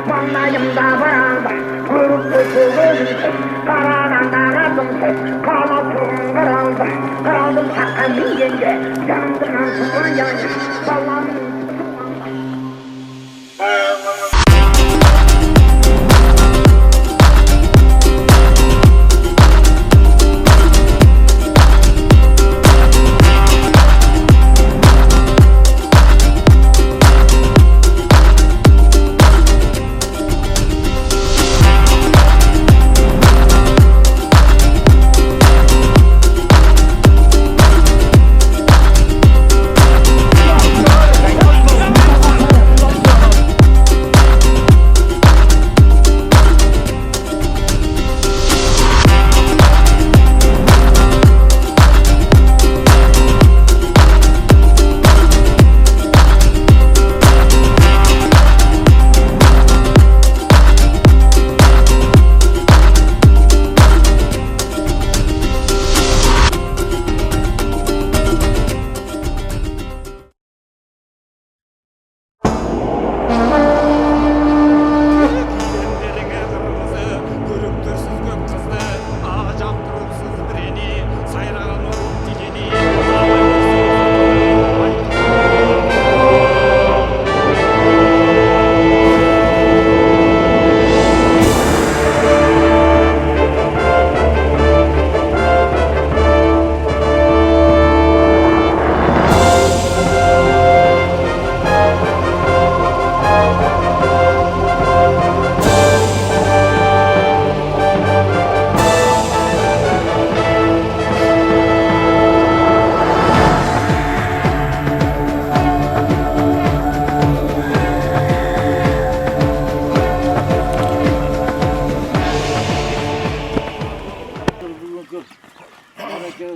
Manlayımda varanda Kuyruklu kuvvetli Karadan dağıldım tek Kanatım kırıldı Kırıldım sakın yenge Yandıran tutan yanı Salladım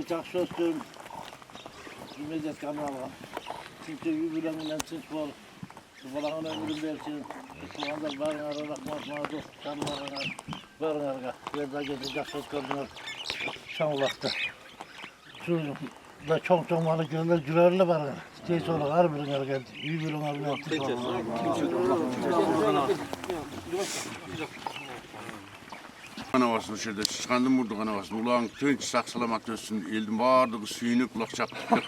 Жақсы өттім, медет каналға. Çünkü yübüleminden tınç bol. Balağın ömrün versin. Tuğanlar barınara, rahmatına, dostlarına, barınara. Verda gezi жақсы ötkürdüler. Şan vakti. Şu da çok malı gözler cürerli barınara. Teyze olarak her birine geldi. Yübüleminden tınç bol. Kanavasını şöyle çıkandım vurdu kanavasını. Ulan tünç sağ salamat ölsün. Eldim bardığı suyunu kulak çaktık.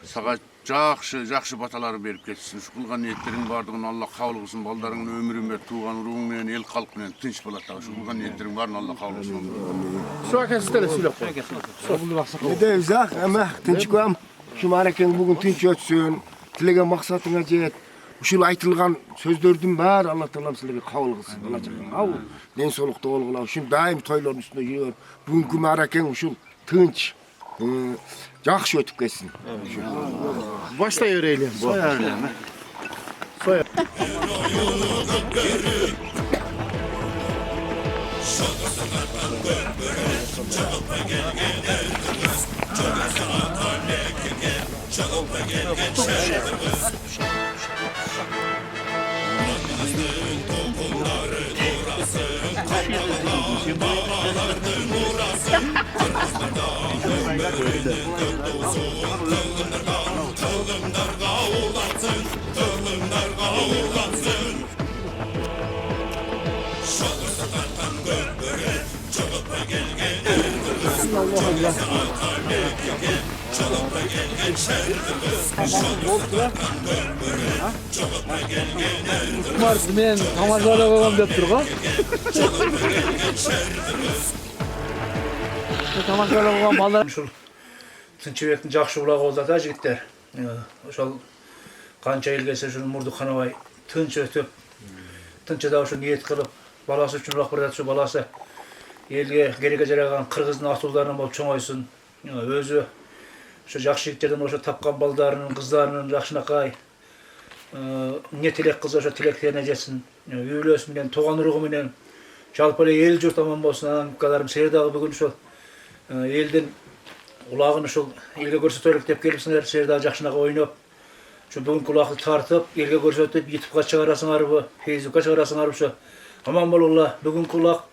Sağa жақсы bataları berip ketsin. Şu kılgan niyetlerin bardığını Allah kabul kılsın. Baldarının ömrüme, tuğan ruhumla, el kalkla tınç bulat. Şu kılgan niyetlerin varını Allah kabul kılsın. Suaka sizlere söyle. Ne deyiz ya? Ama tınç koyam. Şu mareken bugün tınç ötsün. Tilegen maksatına jet. Uşul aytılgan sözdördün var. Allah Teala sizlerge kabul kılsın. Allah canım. Av. Den solukta olgula. Şun daim toyların üstünde yürüyor. Bugünkü mareken uşul tınç. Жақсы өтіп кетсін. Başta öğreyelim. Soy öğreyelim. Soy. Kumar men tamamlab qo'ygan deb turgan. Tamamlab qo'ygan ballar Ушул Тынчыбектин жакшы булагы болду да жигиттер. Ошол канча эл келсе ушул Мурдукханабай тынч өтүп, тынчыда ушу ниет кылып, баласы үчүн урак берет, ушу баласы элге керекке жараган кыргыздын асуулдарынан болуп чоңойсун. Өзү ошо жакшы жигиттерден ошо тапкан балдарынын, кыздарынын жакшынакай эмне тилек кылса ошо тилектерине жетсин. Үй бүлөсү менен, тууган уругу менен жалпы эле эл журт аман болсун. Анан каларым сер дагы бүгүн ошол элдин улагын ушул элге көрсөтөлүк деп келипсиңер, сер дагы жакшынакай ойноп, ошо бүгүнкү улагды тартып, элге көрсөтүп, YouTube'га чыгарасыңарбы, Facebook'ка чыгарасыңарбы, ошо аман болула. Бүгүнкү улак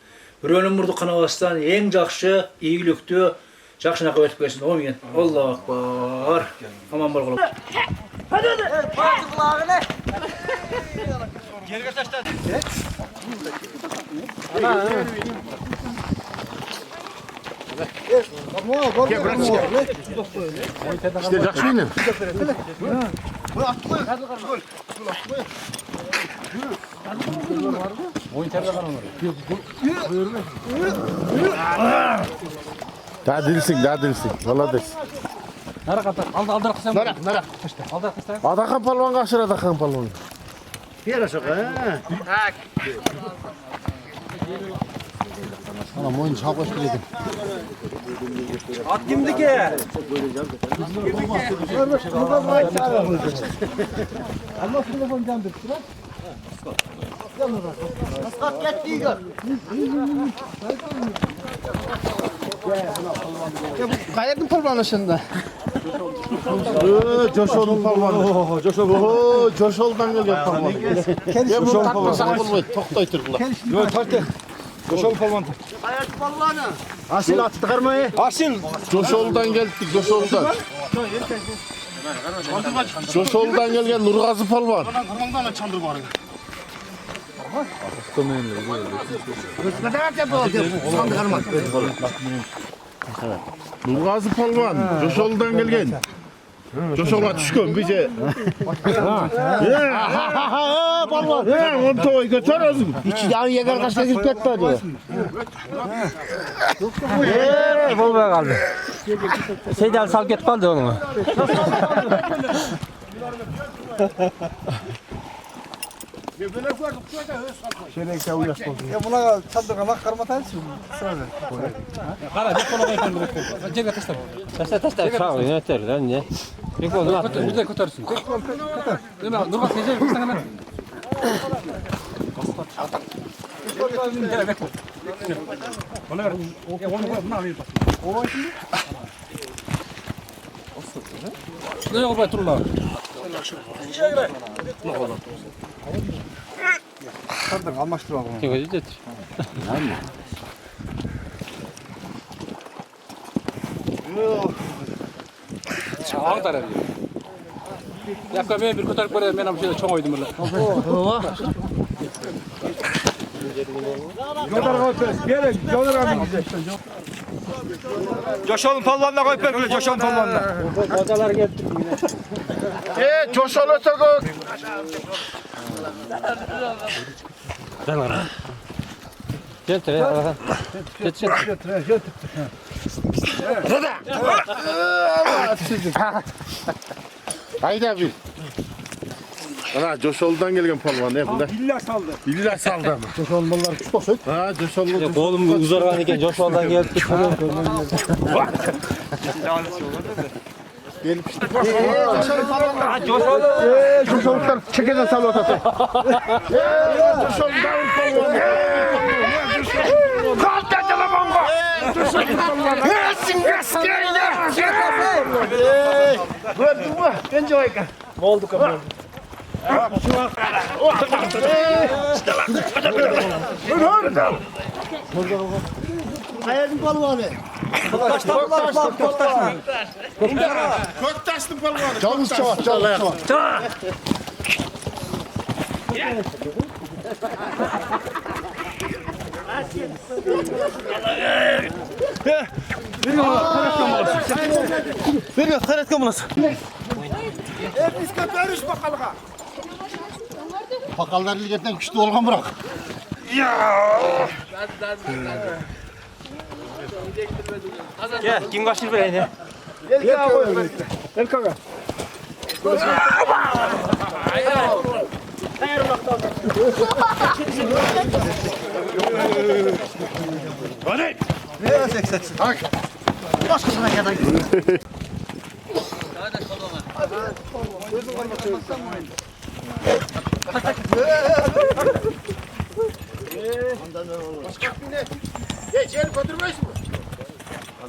бирөөнүн Мурдукханабастан эң жакшы, ийгиликтүү, жакшынакай өтүп кетсин. Омин. Аллаху акбар. Аман болгула. Hadi hadi. İşte жақсы ойнайын. Daha dilsin. Молодец. Aldırak sen. Narak. Aldırak sen. Adakan palvan kaçır Adakan palvan. Anam oyun çabuk dedim. At kimdiki? Qayerdin palvanı şimdi? Coşol'un palvanı. Coşol'dan gelgen palvanı. Ben bunu takmasak bulmayın. Toktay Türkler. Yok tartı. Koşalım palvan. Asil atı tıkarmayı. Asil. Coşol'dan geldik, Coşol'dan. Coşol'dan gelgen Nurgazı palvan. Nurgazı palvan, Coşol'dan gelgen. Coşol'a düşkün bize. Palvan. Onu toy götür özüm. İçi yan yeger kaçta girip etmedi. Bolmaya kaldı. Seydal sal get kaldı onu. Ya buna çaldırma karmatansın. Kara bir kola koyalım. Cebe taşla. Taşla sağ ol yeter lan ne. Bir konu at. Bir de kotarsın. Değil mi? Nurgaz gece bir sana. Gel bekle. Ona ver. Ya onu alayım. O var şimdi. Ne yok be turla. Sardık almıştır abi. Kim getir? Çağ tarafı. Yakka ben bir kotarıp böyle ben amşede çoğ oydum böyle. Gönder abi bize. Coşalım palvanla koy böyle coşalım palvanla. Hocalar geldi. Coşol ötürgün. Getir ya. Getir. Haydi bir. Ana Coşol'dan gelgen palvan ne bu da? İlla saldı ama. Coşol mallar küçük olsun. Ha Coşol'u. Oğlum uzargan iken Josh'dan geldi. Coşoluklar çekeden sal otası. Coşol'dan palvan. Kalk telefonga. Coşol'dan palvan. Nesin gaskerde? Gördün mü? Bence oyka. Oldu kapı. Ayağın palvanı. Köktaşlı palvan. Canımız çava. Veriyor hayret kamunası. Biz köperiş bakalım. Pakallar ligetten güçlü olgan bırak. Gel kim kaçır beni? Gel kanka. Geç yer götürmeyiz mi?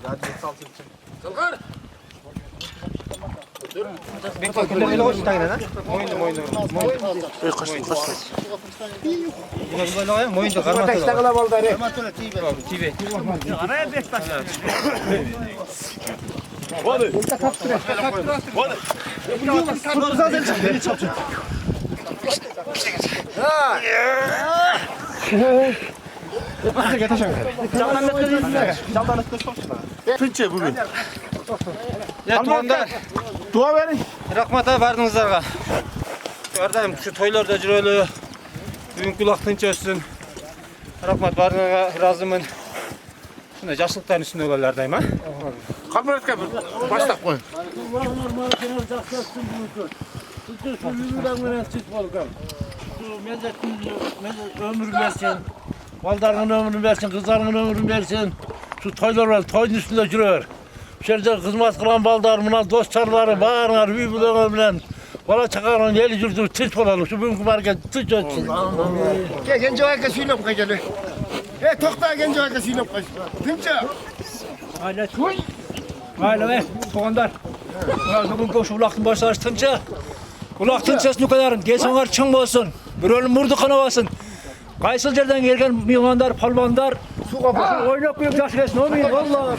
Hadi salsın. Kalkar. Öyle hoş tane lan. Moyundu. Bunu böyle moyundu karma. Kaçta kala baldarı. TV. Araya beş taş. Hadi. Tınçı bugün. Ya tuğanlar. Dua verin. Rahmata bardыңыздарга. Ардайым şu toylarda жүрөлү. Бүгүн кулак тынч өссүн. Рахмат бардыңарга ыраазымын. Ушундай жакшылыктардын үстүндө бололу ардайым, а? Kamuratga başlap koyun. Tınçı şu yüzünden tınç bolgan. Şu mezzetin ömür versin. Baldarının ömrünü versin, kızlarının ömrünü versin. Şu toylar var, toyun üstünde jürör. Şeride hizmet kılan baldar, buna dostlarları, bağırlar, büyübüleğe bilen. Bala çakarın, eli jürdür, tınç olalım. Şu bugünkü market tınç ötsün. Gel genç ayakta süynep koy gel. Tokta genç ayakta süynep koy. Tınca. Aile tuğanlar. Bugün şu ulaqtın başlaşı tınçı. Ulaqtın sesini koyarın. Gelsin onlar çıng olsun. Bir ölüm murdu kanı olsun. Kaysıl yerden gelgen mihmanlar, palvanlar. Su kapısı oynap koyup yaşı gelsin. O muyum? Vallahi.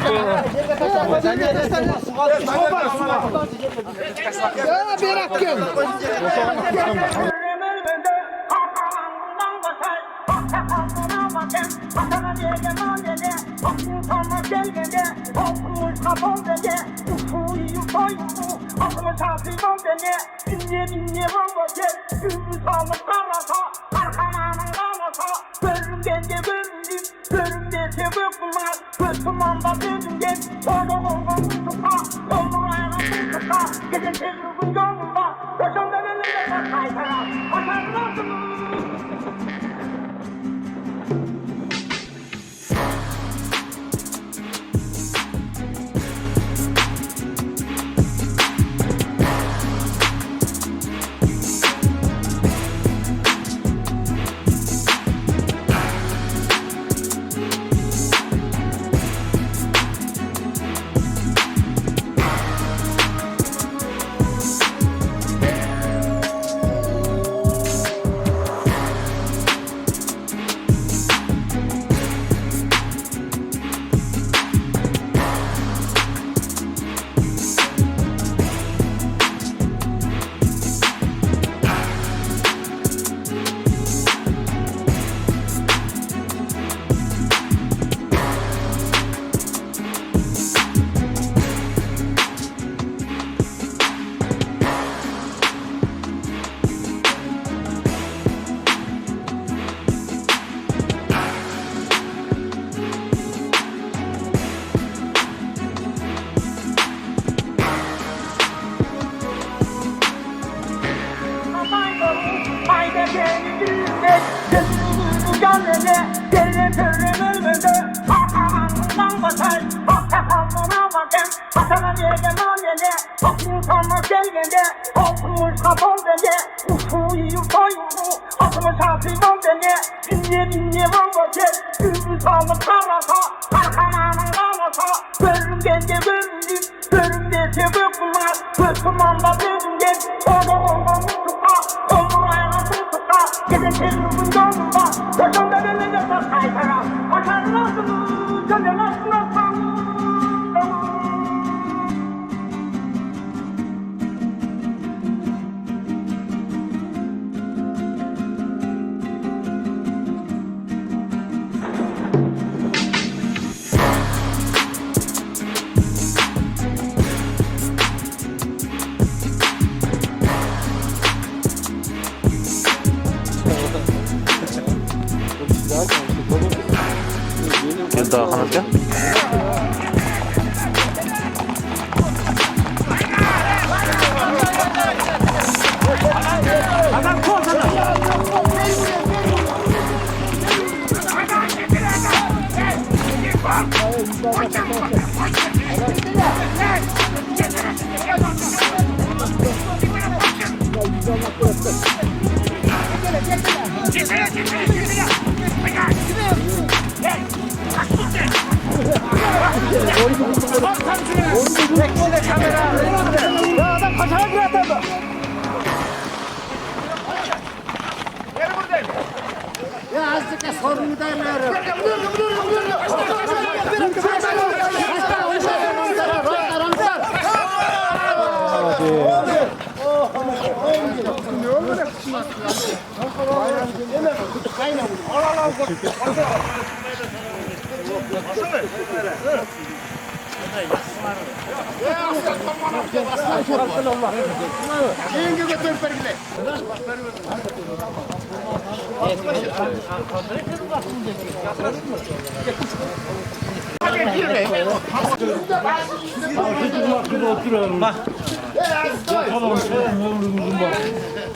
Daha kanatya.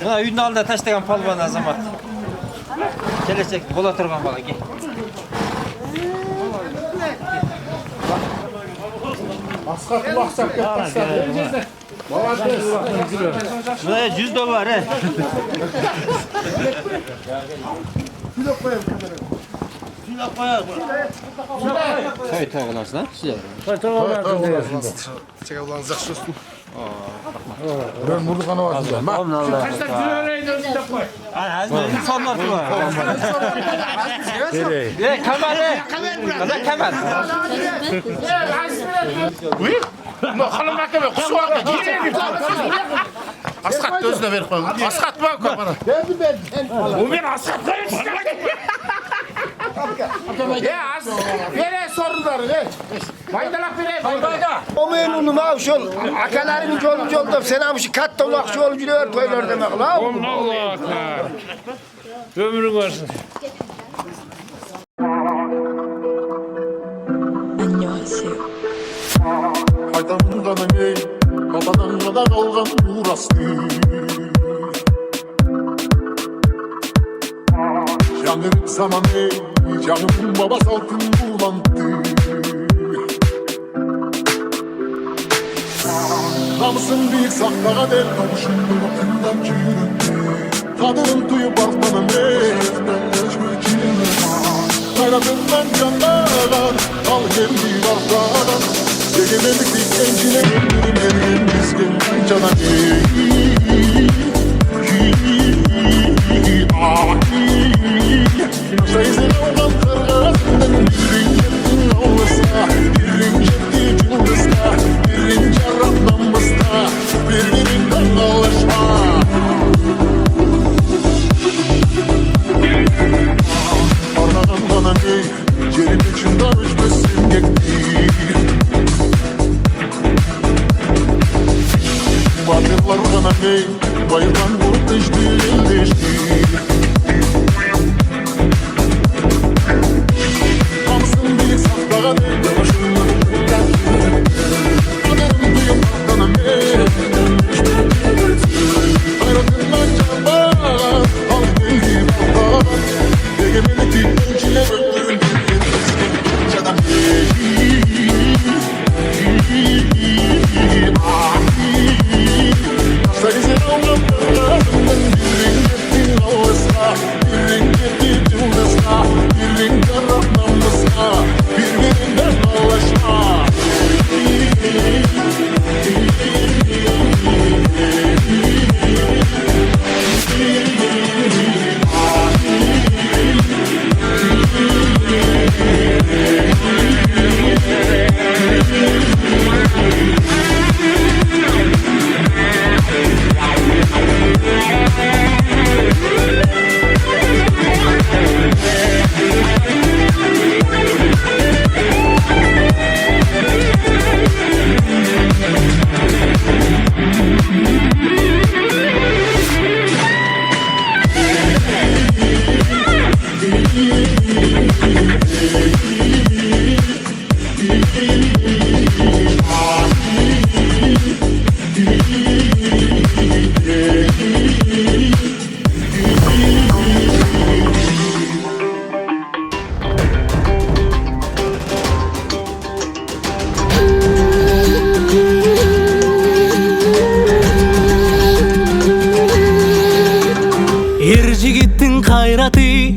Mına үйдің алдында таштаған палуан азамат. Келешек бола тұрған бала ке. Мына $100. Toy qılarsın ha? Çeka ulan жақсы olsun. Ben burada kana vasıdım. İnsanlar var. Kemal. Kaza Kemal. Hanım bakma kusu var. Askat gözüne ver koyun. Askat bak bana. Bu ben askat koyun. Ya az. Vere sorunları ver. Faydalak vere. Fayda. O memnunum ha şol. Akalarımın yolda sen abi şu katta ulak yol yürüyor toylar demek la. Allah akbar. Ömrün varsın. Haydan kanı kafadan kadar kalgan uğrastı. Yanır zamanı canımın babası altın bulantı. Namusum büyük saklara del kavuşum bulutundan çürüttü. Kadının tuyu baltanım etmen mecbur çiğne. Hayatından canlar al geldi vardan. Egemenlik gencine ömrüm miskin cana Sayısın olan kırgazından birin yettin olursa birin yetti cıldızda birin carraflanmızda birbirinden alışma Arnadan bana ne cerim içinde ölçmesin gekti Batırlar bana ne bayırdan vurup deşti Kamsın bir saklara ne yavaşınlar Kaderim duyum bana ne Hayratından canlar al geldi bana Egemenlik gençine öldürün Canım Sayısın olan kırgazından birin yettin olursa birin yetti cıldızda birin carraflanmızda birbirinden alışma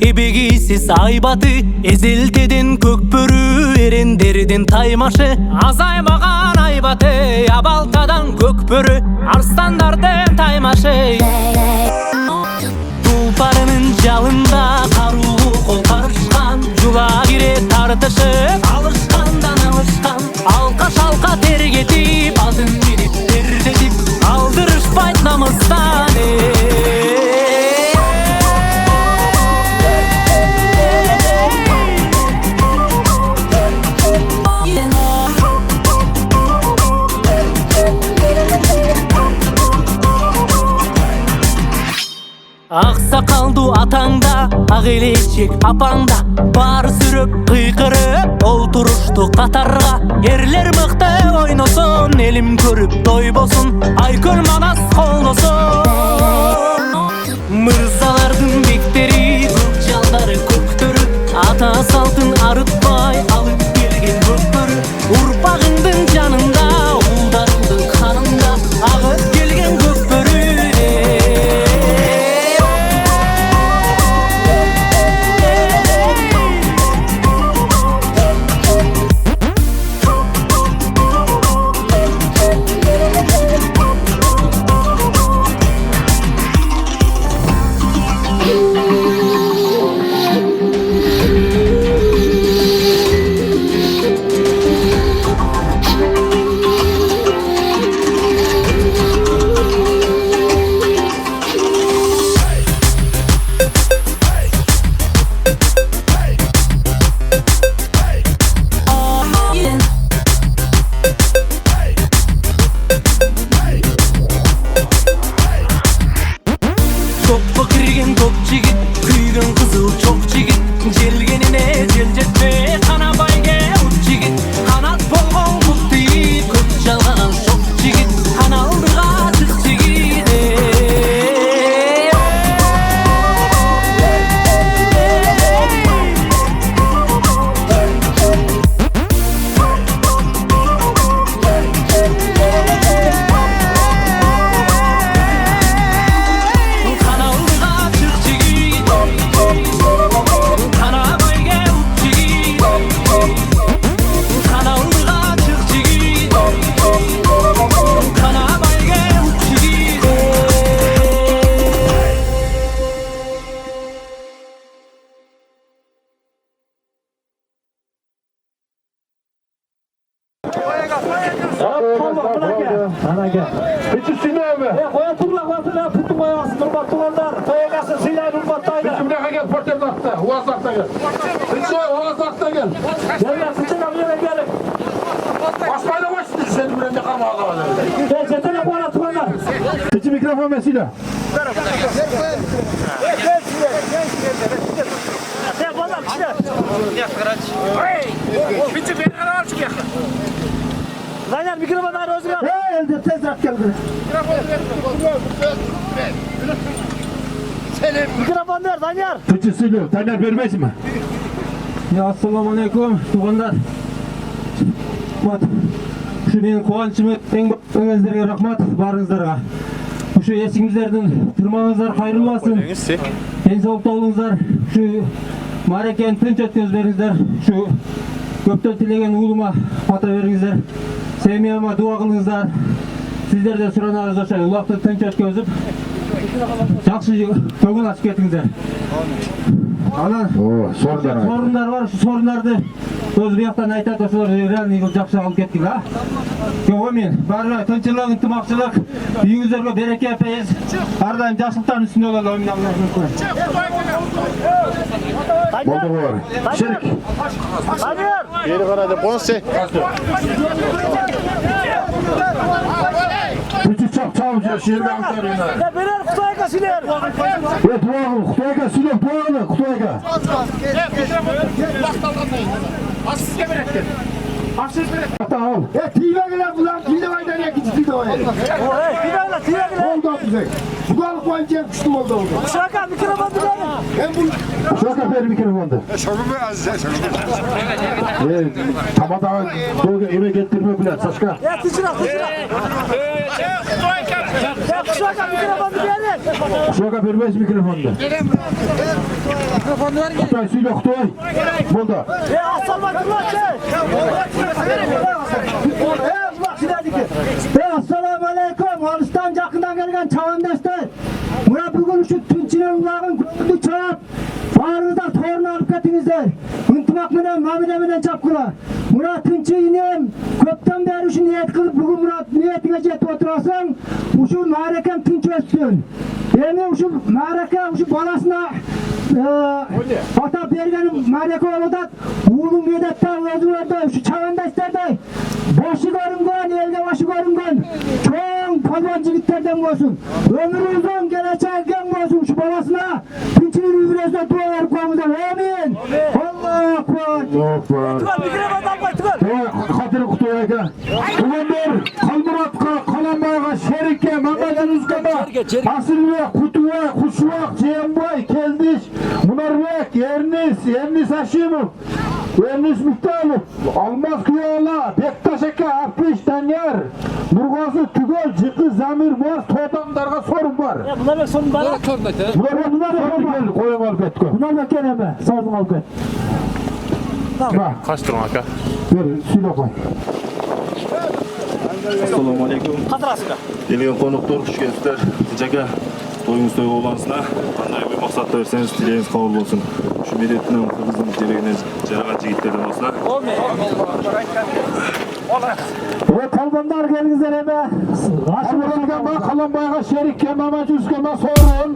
Ebegisiz aybatı Ezelteden kökbörü Erenderden taymaşı Azaymagan aybatı Abaltadan kökbörü Arslandardan taymaşı Tulparının jalında Karuğu kol karışkan Jula gire tartışıp Alışkandan alışkan Alka şalka tergetip Adın bilip derdedip Aldırış bayt namızdan kaldı atanda, ak elecek apanda. Bar sürüp kıykırıp oturuştu katarga. Erler mıktı oynosun, elim körüp doybosun. Aykül manas koldosun. Mırzalardın bekteri, kılcalları köktörü. Ata saltın arıtmay, alıp gelgen köktörü. Urpağındın canında, uldarındın kanında. Ağıp gelgen köktörü. Mikrofon mesela. Zaynel mikrofonları özgür. Elde tez rak geldi. Mikrofon ver Zaynel. Tüçüsüyle, Taner vermez mi? Ya assalamu alaikum tuğanlar. Şu menin kuvançımı öňüňizlerge rahmat barыңızдарga. Şu esingizlerden tırmağınızlar hayırlı olsun. Densoğlukta olunuzlar. Şu mareken tınç ötközberingizler. Şu köpten tilegen uğluma ata beringizler. Sevmeyama dua kılыңızlar. Sizler de suranarız oşay. Ulaqты tınç ötközüp жақсы көңіл ашып кетіңіздер. Анан sorunlar var, şu sorunарды өз бияқтан айтат, ошолор реальный жақсы алып кеттик, а? Көңүл барлығы тынчылык, ынтымакчылык, үйүңүздөргө береке, пейиз, ар дайым жакшылыктардын үстүндө бололу, эмне Аллах мүмкүн. Болду бар. Шерик. Beri kara de bonse. Bütün çok çavcı şehirde Antalya'na. Ya berer Kutayga siler. Evet, doğru. Kutayga siler, doğru. Kutayga. Asıl geberektir. Asıl geberektir. Tamam. Tiye gelen bulan, tiye vaydan ya gitti de o el. Tiye gelen. Oldu bize. Bugalık vancıya kuştum oldu. Şaka mikrofon verin. Ben bunu... Şaka ver mikrofonda. Tamada doğru eve getirme bile Saşka. Ya tıçırak. Ya şaka mikrofon verin. Şaka vermez mikrofonda. Mikrofon verin. Kutay söyle Kutay. Burada. Ya asalamatullah Assalamu alaikum. Olistan jakından gelgen çavandaşlar. Muna bugün şu tünçinen ulağın gördü çap. Barınızda torunu alıp ketingizler. Intımak menen, mamile menen çapkıla. Muna tünçü inem. Köpten beri şu niyet kılıp bugün muna niyetine jetip oturasın. Uşu marekem tünç ötsün. Emi uşu mareke, uşu balasına ata bergenim mareke oludat. Uğulun medette özgürlerde şu çavandaşlarda. Başı görüngen, elde başı görüngen. Çoğun Allah'ın palvan jigitlerden olsun. Ömrü uzun, geleceği gen olsun. Şu babasına tinçliğini yüreğine dualar koyamızdan. Amin. Allahu Ekber. Kadir Kutuya'ya. Tuğanlar, Kalmurat'a, Kalambay'a, Şerik'e, Mehmet'in Uzkan'a, Asıl'e, Kutu'ya, Kuşvak, Ceyhanbay, Keldiş, Munarbek, Ernis Haşimov, Ernis Miktalov, Almaz Kıyala, Bektaş Eke, Arpiş, Danyar, Nurgazı, Tügöl, Cıkı, Zamir, Boğaz, Toğdamlarga sorun var. Bunlar da sorun var. Bunlar da koyun albet koy. Bunlar da kelime, sordum albet. Tamam. Kaç durun aka? Ver, suyla koy. Assalamu alaikum. Қатырасыңдар. Келген қонақтар, құш келіпсіздер. Жака, тойыңыз той болғансына, қандай бір мақсатта берсеңіз, тілегіңіз қабыл болсын. Şu милеттің қырғыздың терегіне жараған жігіттерден болса. Kalbanlar gelіңіздер еме. Ашымырға, Қаламбайға, Шерикке, Мамат Жүзгеме sorun.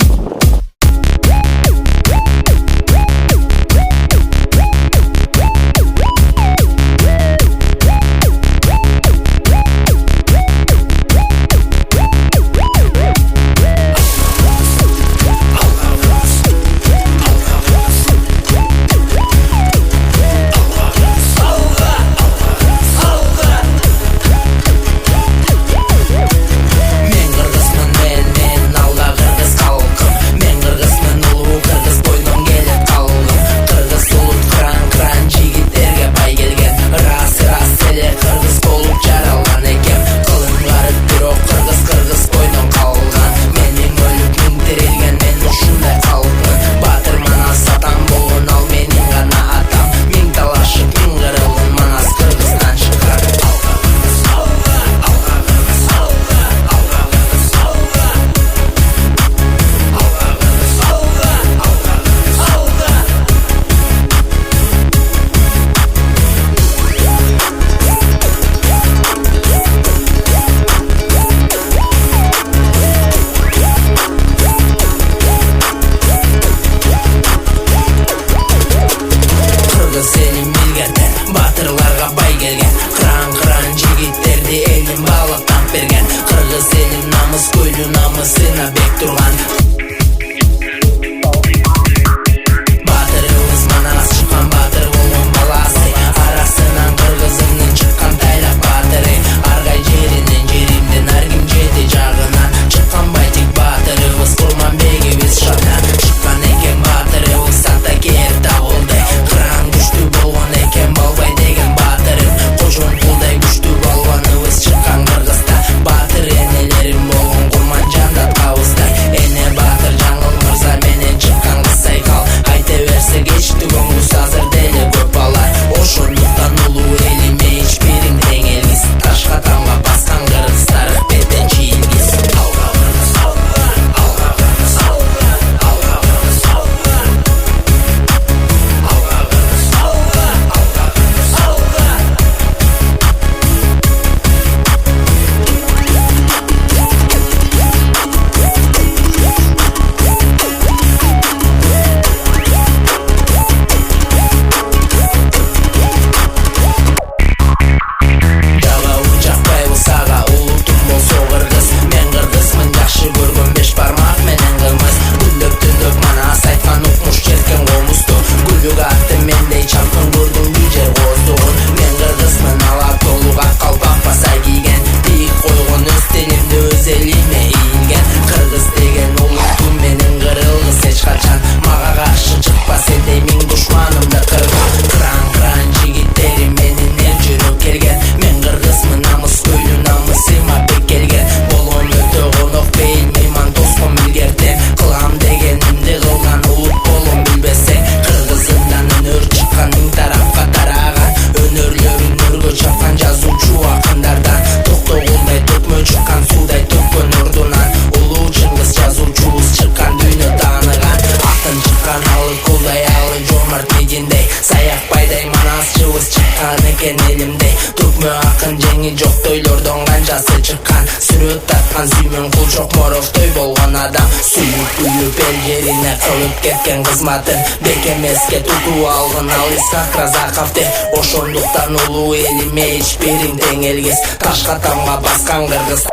Кеткен қызматын бекемеске туту алғын ал Исхақ Разақовте ошондуктан улуу элиме ичбирин тең элгес ташка тамга баскан кыргыз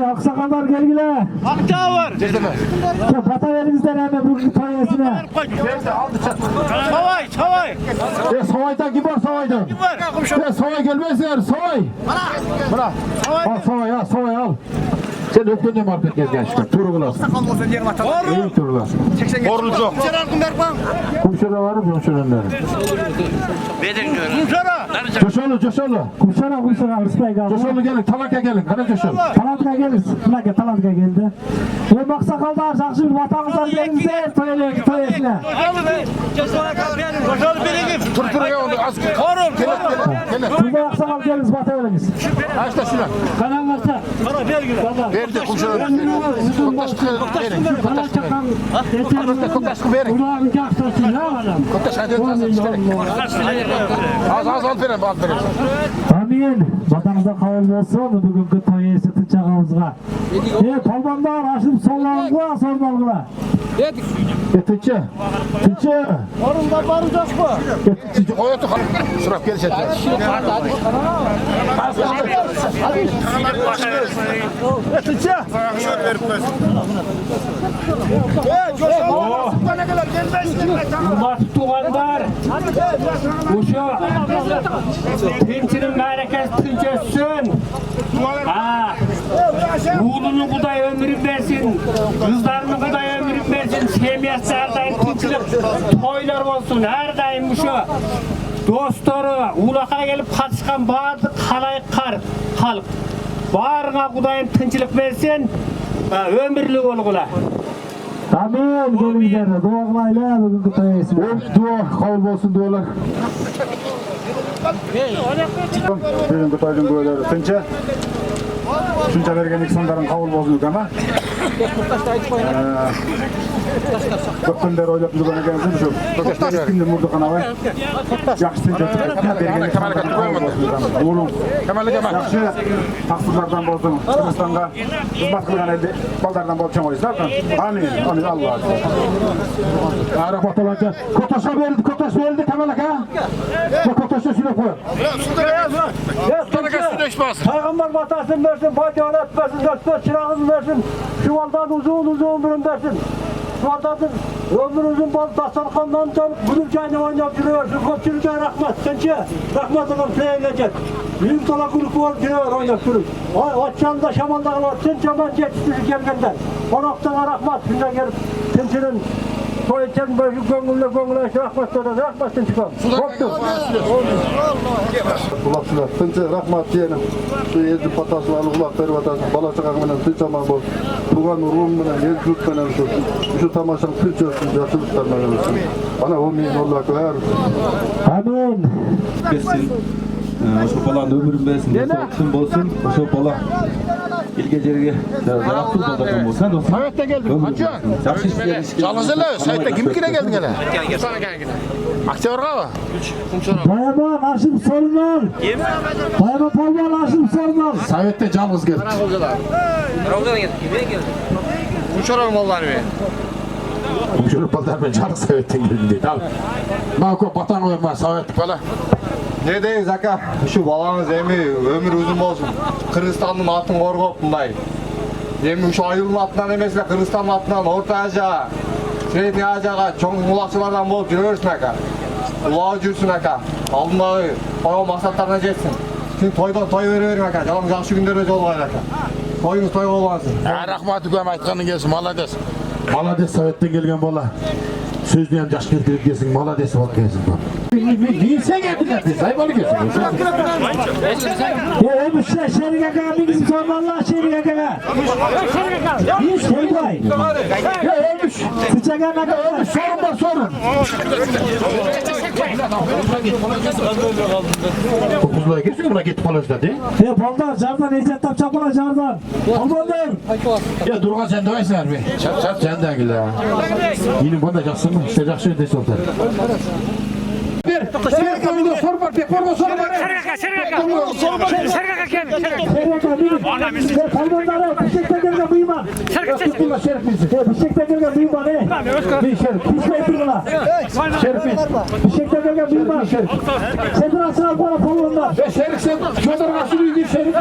Aksakallar gelgile. Akçağı var. Bata verimizden hemen bugün toyesine. Savay. Savay'dan kim var Savay'dan? Kim var? Savay gelmezler Savay. Bırak. Al Savay al. Sen öpkende market gezgen çıkar. Turu bulasın. İyi turu bulasın. Borlu çok. Kumşara var mı kumşaranlar? Coşalı. Kumşara. Rıspay kaldı. Coşalı gelin. Talak'a gelin. Hadi Coşalı. Talak'a gelin. Talak'a geldi. Ve baksakallar. Şakşır vatanızdan gelinizde. Toyesine. Koşalı benim. Turturuya onu az Korun. Turda aksakal geliniz batı veriniz. Açta şuna. Kanal varsa. Bana ver güle. Verdi kumşara. Koktaşkı verin. Ulan kaçtasın ya adam. Koktaş hadi az verin. Amin. Vatanımıza kavul olsun. Bugünkü toyesi tıçağımızga. Kolbanlar aşıp sollarınızla sormalıgıla. Tıçı. Orunda baracak mı? Tıçı koyatı. Sıraf gel şetle. Bunlar tutuğanlar. Tinçinin bereketi tinçössün. Oğlunun kuday ömrün versin. Kızlarının kuday ömrün versin. Semiyası her daim tinçilik toylar olsun. Her daim bu şu. Dostları, ulaka gelip kaçkan bazı kalayık halk. Bağrına kudayım tinçilik versin. Ömürlük olgula. Amin. Gelin dua kılayla bugün kutayısın. Dua kavul olsun dualar. Bugün kutayın duaları tinçe. Şunca vergen insanların kavul bozuldu ama. Köpten beri oylap durgan ekansiz şu. Eskindi murdu kanavay. Yaxşı tinçe bergen insanların kavul bozuldu ama. Oğlum. Yaxşı taksızlardan bozdun. Kırgızstan'a hizmet kılgan elde baldardan bozcan oyuzlar. Amin. Allah. Rahmat olanca. Kotaş verildi kamalak ha. Kotaş'a süre koy. Peygamber batasın versin, faydalı etmesin, dört çırağını versin. Şuvaldan uzun bürün versin. Şuvaldan ömür uzun bol tasarkandan can bunun çayını oynayıp duruyorsun. Kopçülüğe rahmet, sençe rahmetine seyreyecek. Büyük dala grubu var duruyor oynayıp duruyor. Açanda şamanlar var, sençe ben geçmişi gelgenden. Konaktana rahmet, şimdi gelip sençenin Soyacağım böyle gönülle rahmetin çıkan. Koptu. Kulakçılar, tınca rahmat diyelim. Şu yedi patası var, kulakları vatasın, bala çıkarmenen tıncaman bol. Buğan ruhumdan, yer kültmenen şu tamaşan tınçörsün, yaşılıklarından olsun. Bana o min Allah koyar. Amin. Besin. Şu balan ömrüm besin. Tüm bolsun. Şu balan. İlgecerge tarafsız olacak olsan dostum. Sayette geldim. Kaçıyor. Yalnız hele. Sayette kimkine geldin hele? Sana geldin. Aktörga mı? Bayama Aşım Sorunlar. Kim? Bayama Palman Aşım Sorunlar. Sayette yalnız geldi. Ramazan'a geldik. Kime geldik? Kumşara'nın malları be. Kumşara'nın malları ben canlı Sayet'ten geldim diye. Tamam. Mako batan oyma Sayet falan. Ne deyiz aka? Şu balanız ömür uzun olsun. Kırgızistan'ın atını korkup bunday. Şu ayılma atından emesine Kırgızistan'ın atından Orta Asya'ya, Srednyi Asya'ya, çoğun ulakçılardan bulup yürüyorsun aka. Ulağı cürsün aka. Aldındağı o maksatlarına jetsin. Şimdi toydan toy veriyorum aka. Canım жақсы günlerde yol var aka. Toyunuz toy olmasın. Rahmat ügem aytkanın gelsin. Malades. Malades Sayet'ten gelgen bola. Sözünü hem yaş getirip gelsin. Malades olup gelsin. Neyse geldiler de saybalı gelsin. Ömüşler Şerik Aka'ya bir bizim sormanlar Şerik Aka'ya. Şerik Bey. Ömüş. Sıçak Aka'ya. Ömüş sorun. Kuzluğa geçsin buna git palajda de. Baldan jardan Necdet Tapçapına jardan. Baldan. Ya Durgan sen de oysun abi. Çap sen de gel ya. Yine bunda жақсы mı? İşte жақсы öde soltar. Sergaka bir soru var. Sergaka gel. Palmanlara Bişek'ten gelgen bıyıma. Bişek'ten gelgen bıyıma ne? Bişek'ten gelgen bıyıma. Sedir asıl bana palmanlar. Şerif sen şuradan nasıl büyüdün Şerif?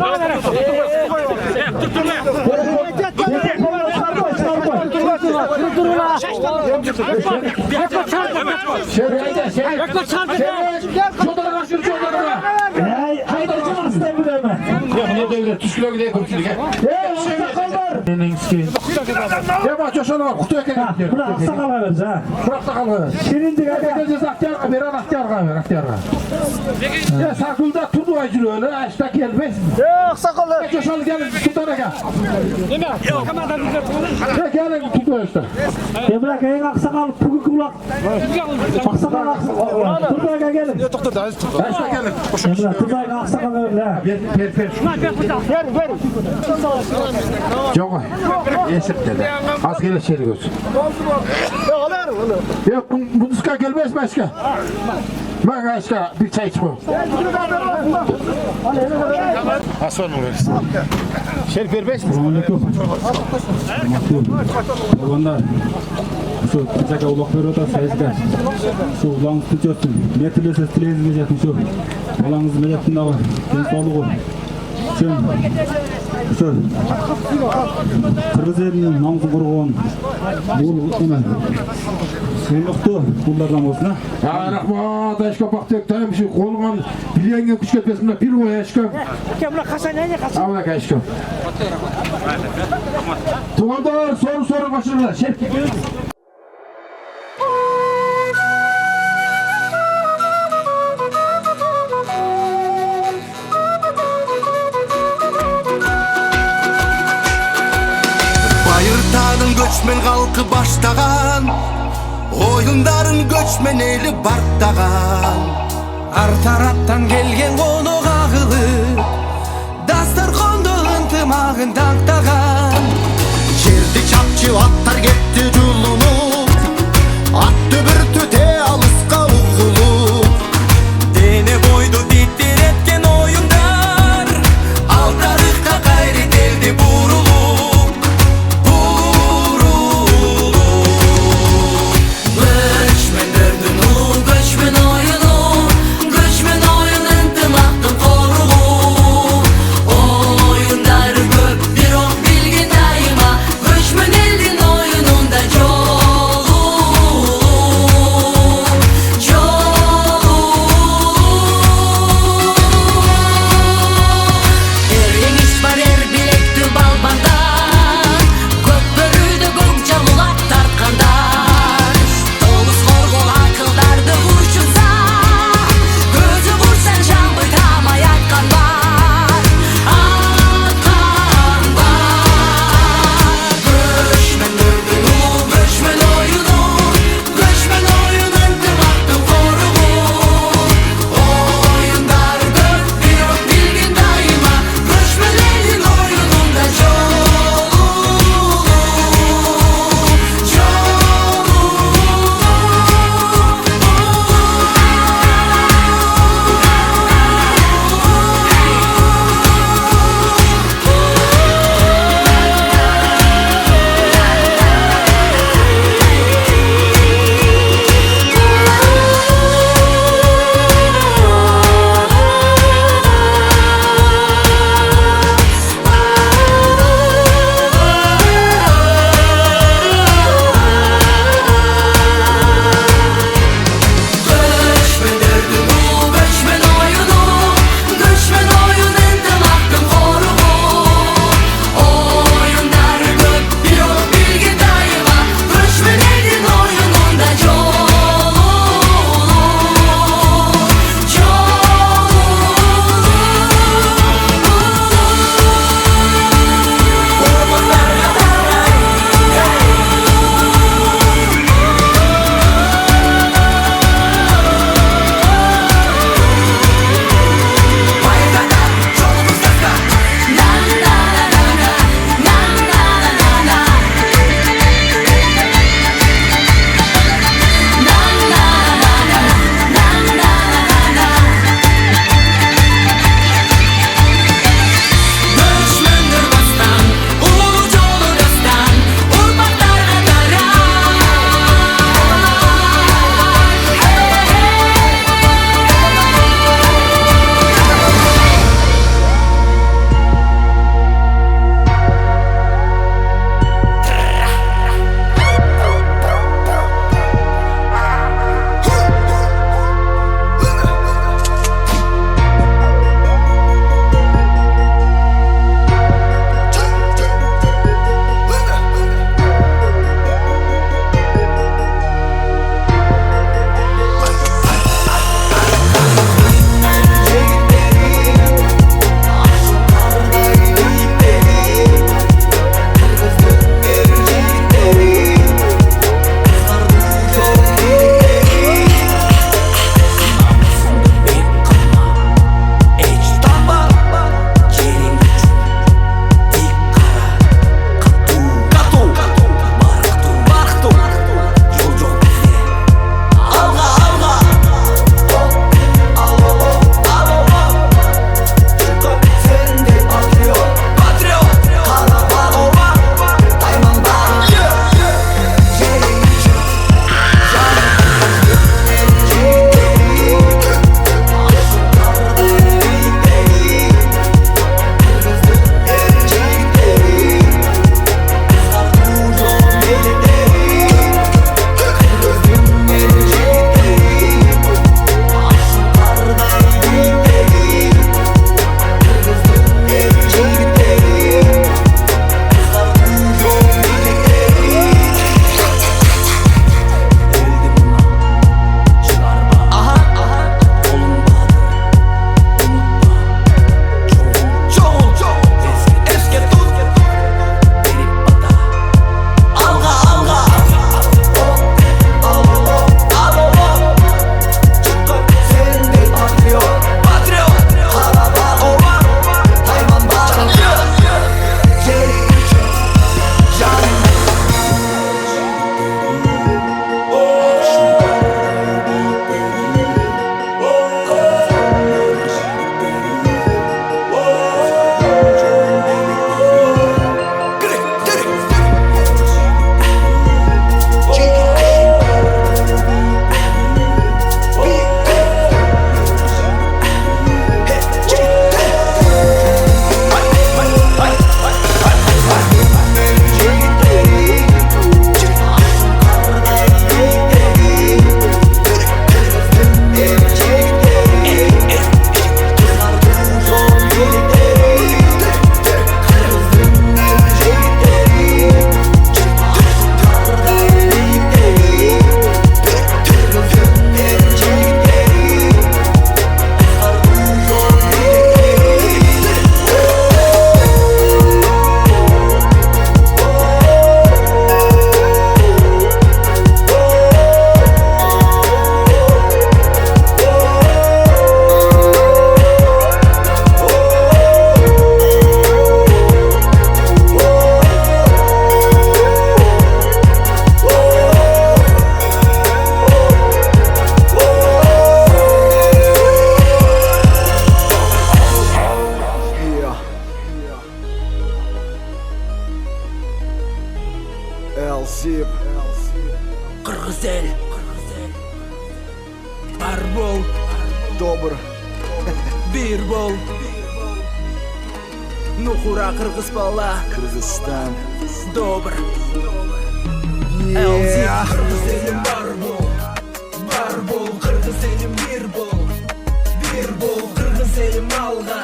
Sakılda turdu aycılı öyle, açta gelmez. Yok, sakıldı. Coşalı gelin, tutar eka. Gelin, tutar işte. Emrah en aksakal bugün kulak. Aksakal aksakal. Turdu eka gelin. Açta gelin. Emrah turdu eka aksakal öyle. Ver. Yok, esip dedi. Az gele şeylik olsun. Yok, bu diska gelmez başka. Ben başka bir çay içmem. Aslan mı verirsin? Şerif vermez mi? Onlar şu tücaka ulak veriyor da sayızda. Şu ulağınız tücötsün. Ne türlüse stileyiz mecatın şu. Ulağınız mecatın da var. Ben sağlığı. Şu Kırgız elinin namusu koruğun bu hemen suyunluktu kullardan olsun ha. Ya rahmat aşka baktık tam şu kolundan bilyenge kuş ketmesinde bir oya aşka. Kemla kasan ne kasan? Avlak aşka. Tuğanlar soru başlarlar. Şef. Bayırtağın göçmen halkı baştagan, oyunların göçmen eli barttagan. Ar taraptan gelgen konuk ağılı, dasturxonda ıntımağın tanktagan. Жерди çapçı attar getdi julunуп, attı bir tüte alıska uğulup. Dene boydu dittir etken oyunlar, al tarıkta gayret eldi burulup. Oyunlar köp bir ok bilgin daima, göçmen eldin oyununda çok. Бар бол, Добр. бир бол. Нухура кыргыз бала, Кыргызстан. добр. Кыргыз элим бар бол, кыргыз элим бир бол. Бир бол, кыргыз элим алга.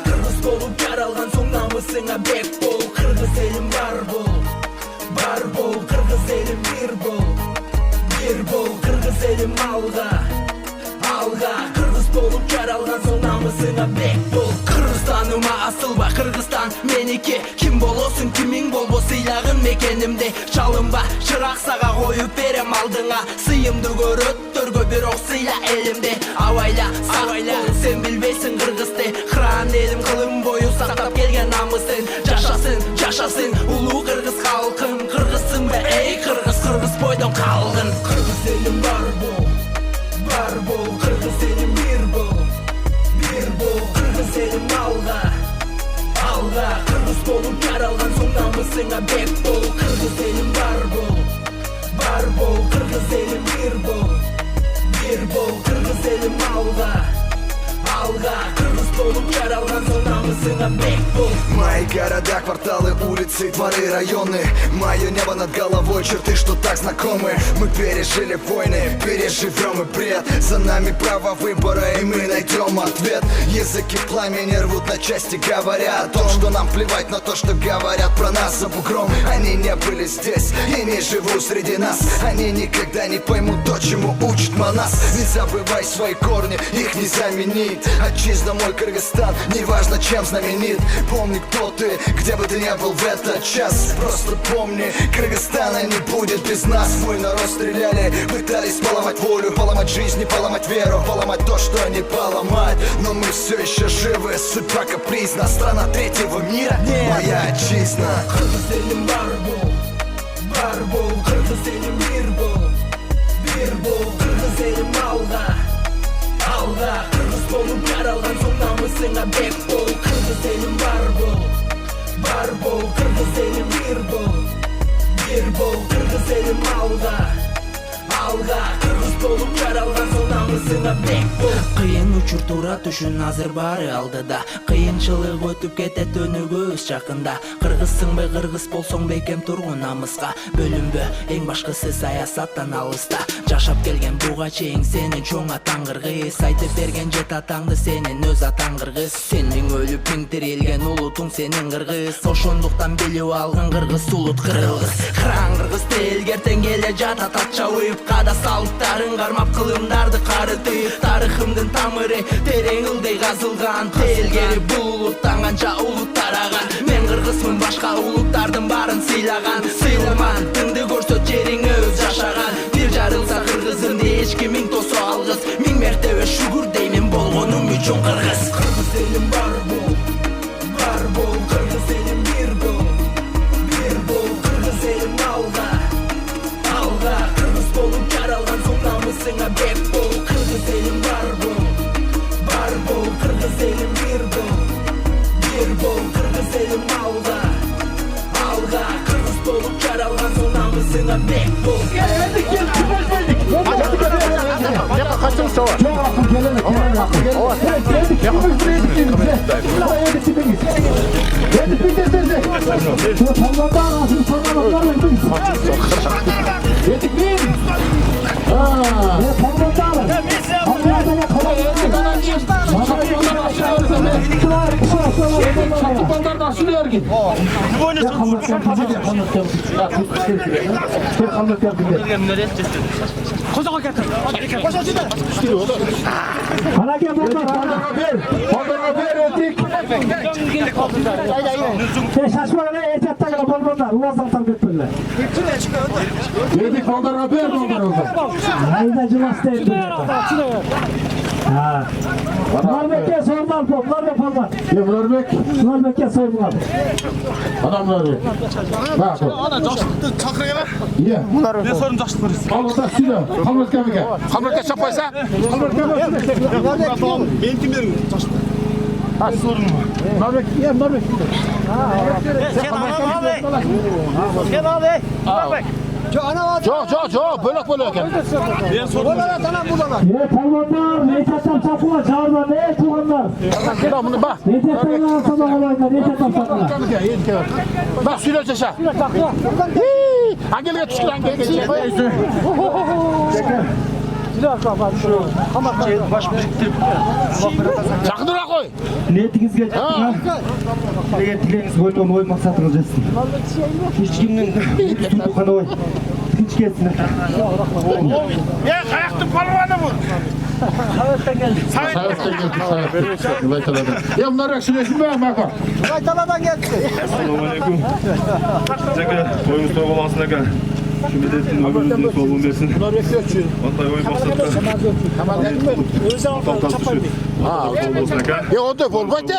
Кыргыз болуп жаралган соң намысыңа бек бол. Кыргыз элим бар бол, кыргыз элим бир бол. Бир бол, кыргыз элим алга. Кыргыз болуп жаралган соң намысыңа бек бол. Кыргызстаныма асылба, Кыргызстан меники. Ким болосуң, кимиң болбо, сыйлагын мекенимде. Чалынба, чырак сага коюп берем алдыңа. Сыйымды көрөттөргө бирок сыйла элимде. Абайла, сен билбейсиң кыргызды. Кыран элим кылым бою сактап келген намысын. Жашасын улуу кыргыз халкым. Кыргызсыңбы, эй кыргыз, кыргыз бойдон калгын. Кыргыз элим бар бол, кыргыз элим бир бол. Кыргыз элим алга. Кыргыз болуп жаралган соң намысыңа бек бол. Кыргыз элим бар бол, кыргыз элим бир бол. Кыргыз элим алга. Кыргыз болуп жаралган соң намысыңа бек бол. Мои города, кварталы, улицы, дворы, районы. Мое небо над головой, черты, что так знакомы. Мы пережили войны, переживем и бред. За нами право выбора, и мы найдем ответ. Языки пламени рвут на части, говоря о том, что нам плевать на то, что говорят про нас за бугром. Они не были здесь и не живут среди нас. Они никогда не поймут то, чему учит Манас. Не забывай свои корни, их не заменить. Отчизна мой Кыргызстан, неважно чем знаменит. Помни, кто ты, где бы ты ни был в этот час. Просто помни, Кыргызстана не будет без нас. Мой народ стреляли, пытались поломать волю, поломать жизнь, поломать веру, поломать то, что не поломать. Но мы все еще живы, судьба капризна. Страна третьего мира, моя отчизна. Кыргыз элим бар бол, кыргыз элим бир бол. Кыргыз элим алга. Кыргыз болуп жаралган соң намысыңа бек бол. Кыргыз элим бар бол, кыргыз элим бир бол. Кыргыз элим алга. Кыргыз болуп жаралган соң намысыңа бек бол. Кыйын учур туура түшүн азыр баары алдыда. Кыйынчылык өтүп кетет өнүгөбүз жакында. Кыргызсыңбы, кыргыз болсоң бекем тургун намыска. Бөлүнбө, эң башкысы саясаттан алыста. Жашап келген буга чейин сенин чоң атаң кыргыз. Айтып берген жет атаңды сенин өз атаң кыргыз. Сенин өлүп миң тирилген улутуң сенин кыргыз. Ошондуктан билип алгын кыргыз улут кыргыз. Кыран кыргыз телгертен келе жатат ат чабып. Када салттарын кармап кылымдарды карытып. Тарыхымдын тамыры терең ылдый казылган. Телгери бул улуттан канча улут тараган. Мен кыргызмын, башка улуттардын баарын сыйлаган. Сыйламан, тыңды көрсөт жериңе өз жашаган. Бир жарылса кыргызымды эч кимиң тосо алгыс. Миң мертебе шүгүр деймин болгонум үчүн кыргыз. Кыргыз элим бар бол, кыргыз элим бир бол. Кыргыз элим алга. Кыргыз болуп жаралган соң намысыңа бек бол. Кыргыз элим бар бол, кыргыз элим бир бол. Кыргыз элим алга. Кыргыз болуп жаралган соң намысыңа бек бол. Norveç'e sormaz bu, Norveç olmaz. Norveç'e sormaz. Adamlar be. Bak. Ana жакшылыкты чакыргыла. Iya. Мен сорун жакшылык. Алда сүйдө. Камыркамга. Камырка чаппайса? Мен кимдерим жакшылык? А сорунма. Norveç, ya Norveç. Sen al. Sen al. Norveç. Çok bölük ekan. Palvonlar, Neşat'tan çapılar, çağırlar, ne tuğanlar? Bak bunu bak. Neşat'tan sabahlaylar, Neşat'tan çapılar. Bak suyla çeşe. Angel tuşkun angel. Çakındıra koy. Niyetingizge çapına. Dileğiniz boyunca oy maksatınız etsin. Hiç kimden tutup kana oy. Hiç ketsin. Ya kayaktın palvanı bu. Sayıfta geldi. Ya bunlar reksiyonesi mi bak? Baytaladan geldi. Assalamualaikum. Jaga toyumuz toy bolansın aka. Şu milletin ömrünüzün solunu versin. Vallahi oy maksatda. Tamam dedim mi? Özü altan çapayım. Ha, olsun aka. ya o da bol bak de.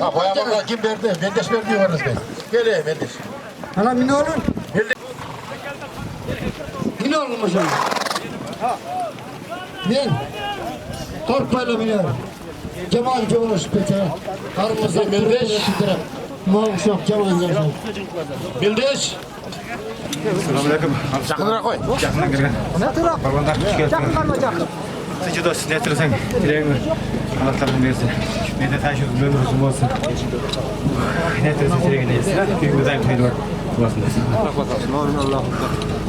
Ha boya bak kim verdi? Mendeş verdi diyorsunuz ben. Gel Mendeş. Ana mini olun. Mini olun hocam. Ben Torpayla mini olun. Cemal Coğuş Pete. Karımızda Mendeş. Mavuşak Cemal Coğuş. Mendeş. Selamünaleyküm. Çakındıra koy. Yakına girgen. Ne taraf? Balonlar hoş geldin. Çakın karmacak. Sıcı dost ne ettirsen dileğimi anahtarını versin. Ne de taşıyorsun ömrümüzün olsun. Ne ettirsen dileğini yesin. Bir güzel kaydı var.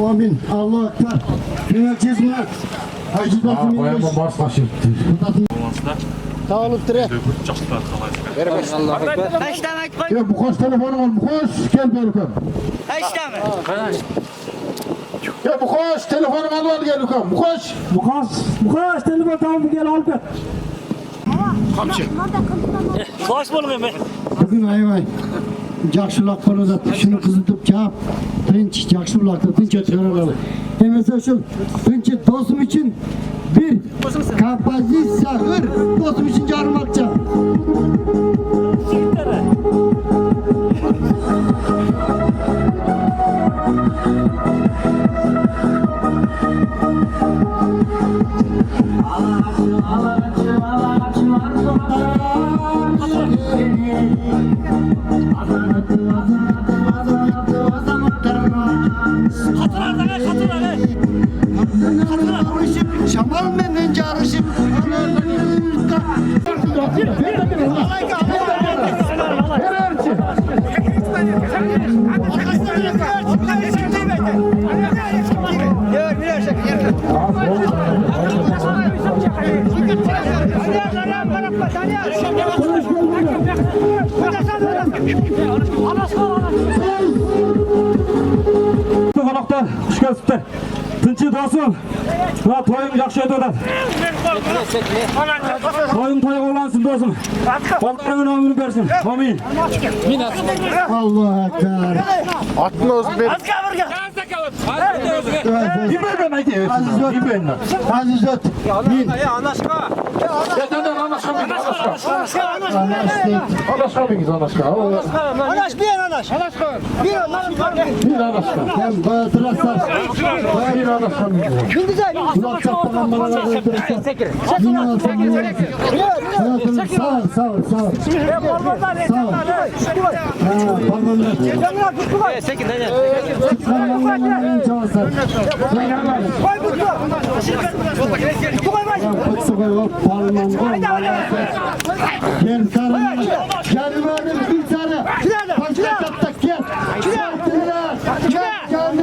Amin. Allah akbar. Yöneleceğiz mi? Hacı Batı Boya bu bars başı. Sağ olup dire. Veremez. Allah akbar. Kaç demek koy? Ya bu koş telefonum ol. Bu koş. Gel Berkan. Kaç demek? Ya bu koş telefonumu al gel Berkan. Bu koş. Bu kaç telefon tamam gel al gel. Kamçı. Hoş bulduk ben. Bugün ayvay. Jakşulak konuda şunu kızıtıp çağıp Tınç, Jakşulak'ta Tınç ötüyorlar. Mesela şu Tınç dostum için bir kapazisa dostum için çağırmakça. Allah Şamal menen jarışıp Konakta hoş geldinler. Tinchi dostum. Va to'yim yaxshi o'tadi. To'yim to'y o'lansın dostum. Bollarına ömür versin. Amin. Allahu ekber. Atını olsun benim. Aziz öt. Bin. Anaşka mıyız anaşka? Anaş bir anaş. Bir anaş. Hem bayatıraslar. Bir anaşka mıyız? Gündüzay. Kulak çapkalan bana öldürürsen. Bin alsın. Sağ ol. Parmağımda. Sekin dene. Parmağımda çavasar. Gel sarı. Gel benim bir sarı. Başka çaptak gel. Gel canım.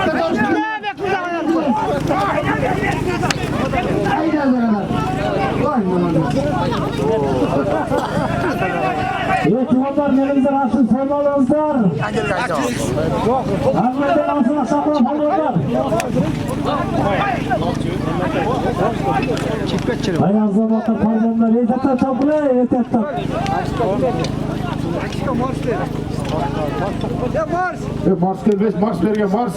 Haydi beraber. Vay Evet çuvallar yerimizden açın sormalarınızlar. Ahmet'ten alsın aşağıda sormalar. Ayağın zamanında parmağımlar yetetten tapılı yetetten. Mars gelmez, Mars vergen Mars.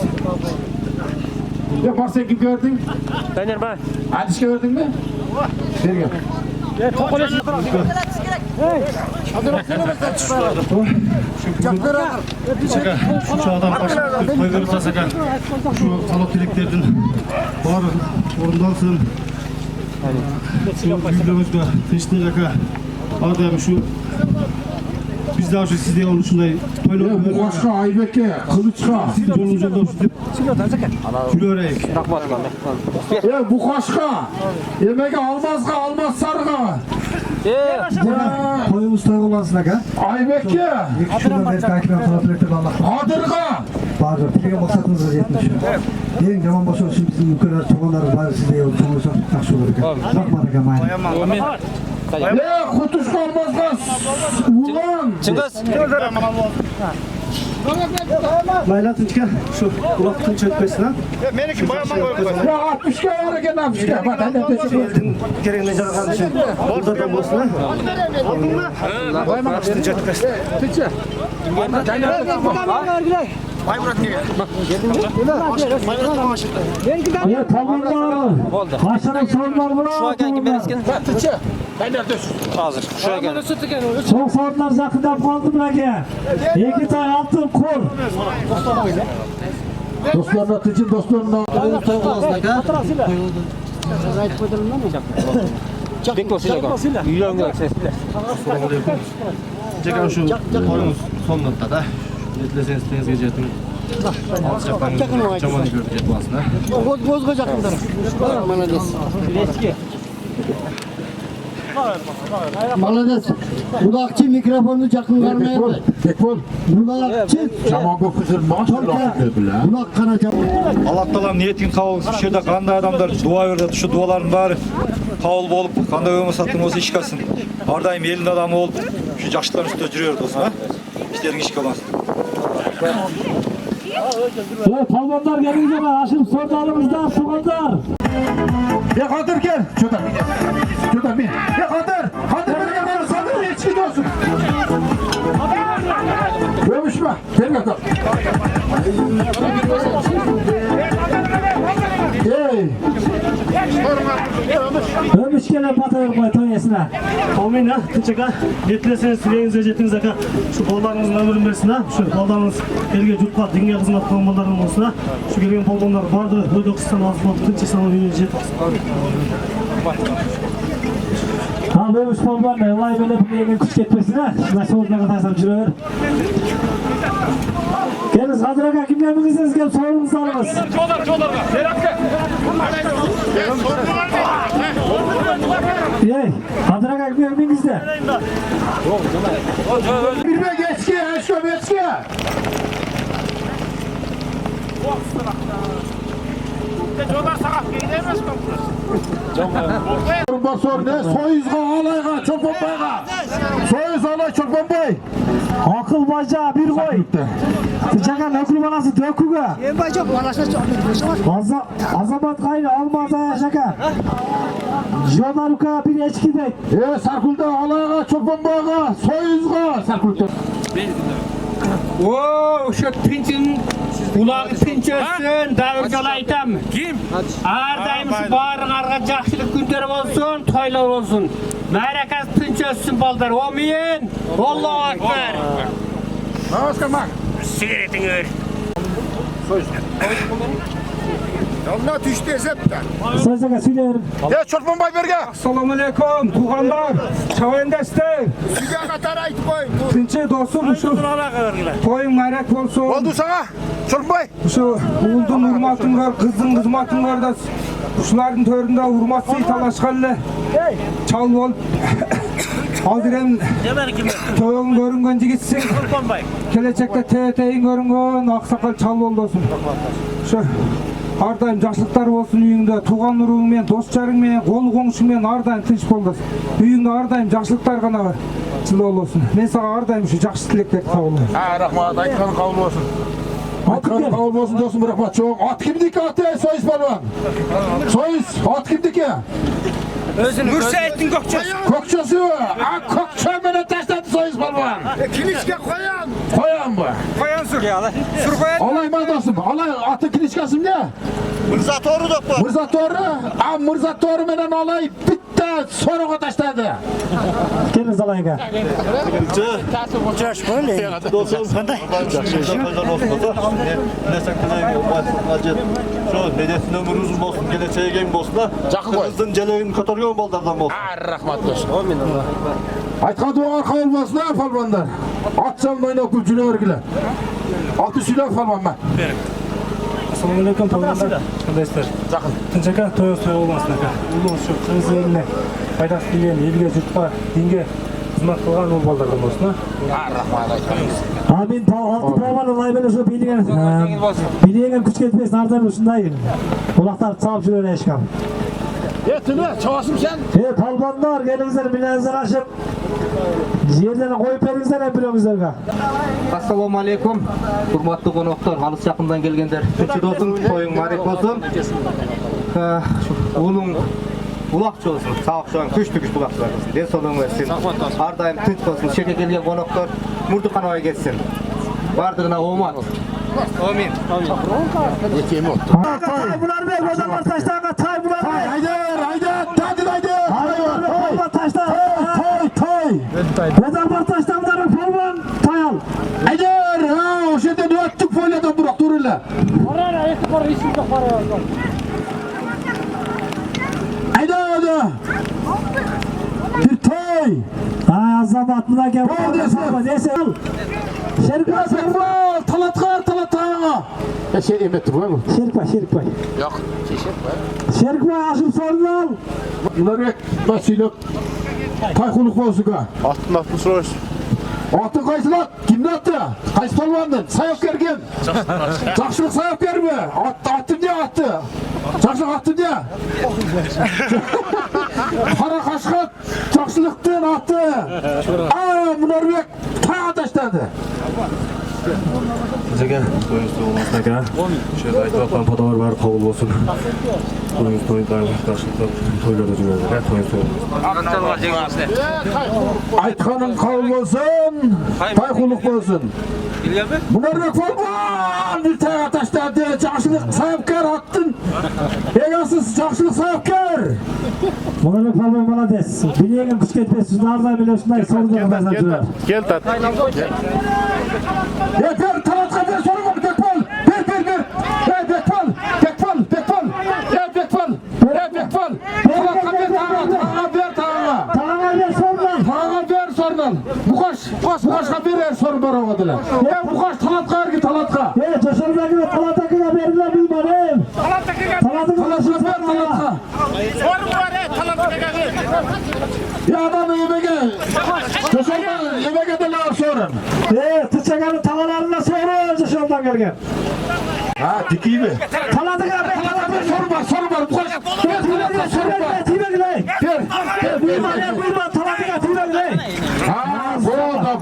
Ya Mars'ı kim gördün? Ben. Adis gördün mü? Vergen. Şu çağdan başladık, koyları tasaka. Şu talep dileklerden var orundansın. Şu büyüklerimizde teşhine raka. Adem şu biz daha şu sizde oluşunday toylu Bu başka Aybek'e, Kılıçka. siz yolunuzda şu Külöreyik. Ya bu kaşka. Yemeği almaz sarıga. Toyumuz toy olansın aga. Aybek'e. Şuradan beri kaykıdan taraflıkta Allah. Hadırga. Bağırır. Tilege maksatımız var yetmiş. En yaman başı olsun bizim yukarılar çoğunlar var sizde yol. Çoğunlar yakşı olur. Bakmadık ama. Ya kutuşka almaz. Ulan. Çıngız. Layla Tınçka şu kulak Tınç ötmesine. Ya 60 kere var gene 60 kere. Bak ben de teşekkür Gereğine canı kardeşim. Burada da olmasına. Tınç ötmesine. Evet tamamlar. Başlarım sorunlar var. Şu an kim bereskin? Ben neredesin? Hazır. Şuraya gel. Son sorunlar zakından kaldım lage. İki tane altın kol. Dostlarına tıcın dostlarına. Toy olansın aga. Bekle olsun. Yürüyorum da sesle. Çekan şu oyunuz son noktada. Netleseniz teniz gecetin. Altı çapan çamanı görecek bu aslında. Bozgocak bunlar. Eski. Malades. Budakçı mikrofonunu yakın vermeye de. Tekbol. Budakçı. Çamago kızır Budak kanacak. Allah Taala niyetin kabul olsun. Şu yerda qanday adamlar dua berdi. Şu duaların bari kabul bolup, qanday ömür sattın olsa iş kalsın. Har daim elin adamı olup, şu yaşlıların üstüne жүрер dostum. İşlerin iş kalmasın. Evet palvanlar gelince ben aşım sorunlarımızdan soğanlar. Ya Kadir gel. Şuradan bin. Ya Kadir. Kadir beni sanır hiç gidiyorsun. Dövüşme. Gel bakalım. Hey. Ömüş gene patayır koy tonyesine. Amin ha. Tınçaka. Yetleseniz süreğiniz öcetiniz aka. Şu kollarınızın ömrün versin ha. Şu kollarınız elge yurtqa dinge hizmet kılmalarının olsun ha. Şu gelgen polgonlar bardı. Öydokistan azmat. Tınçı sana verecek. Al ömüş polban lay böyle bilegen kuş ketmesin ha. Nasıl olduğuna taşlar jürör. Geliniz Hadırak'a kimler bilgisiniz gelip sorunuzu alınız. Yey, Hadırak'a kimler bilgisiniz. Bilme geçki, eşko geçki. Basor ne? Soyuzga, alayga, çorbanbayga. Soyuz, alay, çorbanbay. Akıl bacağı bir koy. Sıçakan akıl balası döküge. En baca balasa çok. Azamat kayna almaz yaşaka. Jodaruka bir eçki de. Sarkulda, alayga, çorbanbayga, soyuzga. Sarkulda. Oo, şu pinçin kulağı pinç olsun, davul aytam. Kim? Ardayımız barın arka жақшылық günleri olsun, toylar olsun. Merakas pinç olsun balдар. Omin. Allahu akbar. Namaskar mak. Sigaretin ör. Yoluna düştü hesapta. Sözüge söylerim. Ya Çorbanbay berge. Assalamu alaikum, tuğanlar, çavendesler. Süge katar aytıp koy. Tinçe dostum, şu toyun merak olsun. Oldu sana Çorbanbay. Şu oğuldun hurmatın var, kızın kızmatın var da kuşların töründe hurmat sey talaşkalle. Çal ol. Aldiren toyun görüngönce gitsin. Gelecekte TT'yin görüngön, aksakal çal ol olsun. Şu ardayım жақсылықтар болсын үйіңде, туған ұруыңмен, достарыңмен, қол қоңшыңмен ардайым тыныш болсын. Үйіңде ардайым жақсылықтар ғана бар. Жылы болсын. Мен саған ардайым şu жақсы тілектерді қабыл. Рахмат, айтқаның қабыл болсын. Айтқаның қабыл болсын досым, рахмат. Çok. At kimdeki atı? Soyuz balvan. Soyuz, at kimdeki? Mürseyit'in kökçesi. Kökçesi o. Kökçe mene taşladı soyuz balvan. Kilişke koyan. Koyan mı? Koyan sür. Sür koyan. Alay mı dostum? Alay atı kilişkası ne? Mırza toru doktor. Mırza toru. Mırza toru menen alay bitti soruğa taşladı. Geliniz alayga. Uçaş böyle. Dostum, Kanday. Şu dedesinin ömrü uzun olsun, geleceğe gen olsun da. Kızın celeğini kotarıyor baldardan olsun. Rahmat dostum. Айтқан дуаға қабыл болсын а фалбандар. Ат жалын ойнап күл жүре бергілер. Аты сүйлеп фалбан ма? Assalamu alaikum polbanlar. Qandaysizlar? Жақын. Tinchaka to'y bo'lmasin aka. Ulug' shu qiz eline foydasi kelgan elga yurtqa dinga xizmat qilgan ul baldardan bo'lsin. Rahmat aytqaningiz. Amin. Altı provan olay böyle şu bilegen kuch ketmesin ardam shunday. Quloqlar chalib juraylar eshkam. Tüme, çavasım sen. Polbanlar gelingizlar bilenizlar aşıp yerden koyup beringizlar birovingizlarga. Assalamu alaikum. Hurmatlı konuklar, alыс жақындан келгендер. Күші болсын, тойың марек болсын. Улың бұлақчы болсын, сауықшыған күшті бұлақчылар болсын. Денсаулығың өссін. Ардайым тынч болсын. Шетке келген конуктар Мурдухановға кетсін. Бардығына омат. Амин. Yeteyim oldu. Bunlar bey, hocamlar taşlarına tay bunlar bey. Haydi, tadil haydi. Polban taşlar. Toy. Hocamlar taşlarına polban tayal. Haydi, o şeyde ne attık folyadan bırak duruyla. Oraya ekip var, işimde var. Haydi. Bir toy. Azamat buna gel. Neyse al. Şerikbay Talatağına. Şey emet var mı? Şerikbay. Yok. Şerikbay aşıp sorun al. Bunlar yok. Nasılyok? Taykuluk olsun ha. Attın soruyoruz. Atın kaysın at? Kimde attı? Kays palvandın? Sayıp gergin. Жақшылық sayıp germe. Attım diye attı. Жақшылық attım diye. Kara kaşkat. Жақшылықтın attı. Bunlar yok. Tağa taşladı. Tinchaka to'yingiz bo'lmasin aka. Shu yerda aytayotgan podalar bari qabul bo'lsin. To'yingiz to'ylarda juradi. Aytqaning qabul bo'lsin. Tayqulluq bo'lsin. Bunlar yok polvon. Bir tağa taşladı. Жақшылық sayıpkar attın. Egasiz жақшылық sayıpkar. Bunlar polban молодец. Bilegen kuch ketmesin. Ardam bile shunday sorunlar. Gel tat. Yeter talatqa bir sorum var Bekpol. Ey Bekpol. Talatqa bir tağa. Bu kaç talatqa ergi talatqa. Coşar'daki Talat'takine verilen bir benim. Talat'takine Talatqa. Sorun var talattıga. Ya adamı yemeğe. Coşar'dan yemeğe de laf sorun. Tıçakanın talalarına sonra Coşar'dan gelgen. Ha dikiyi mi? Talat'takine Sorun var. Bu kaç.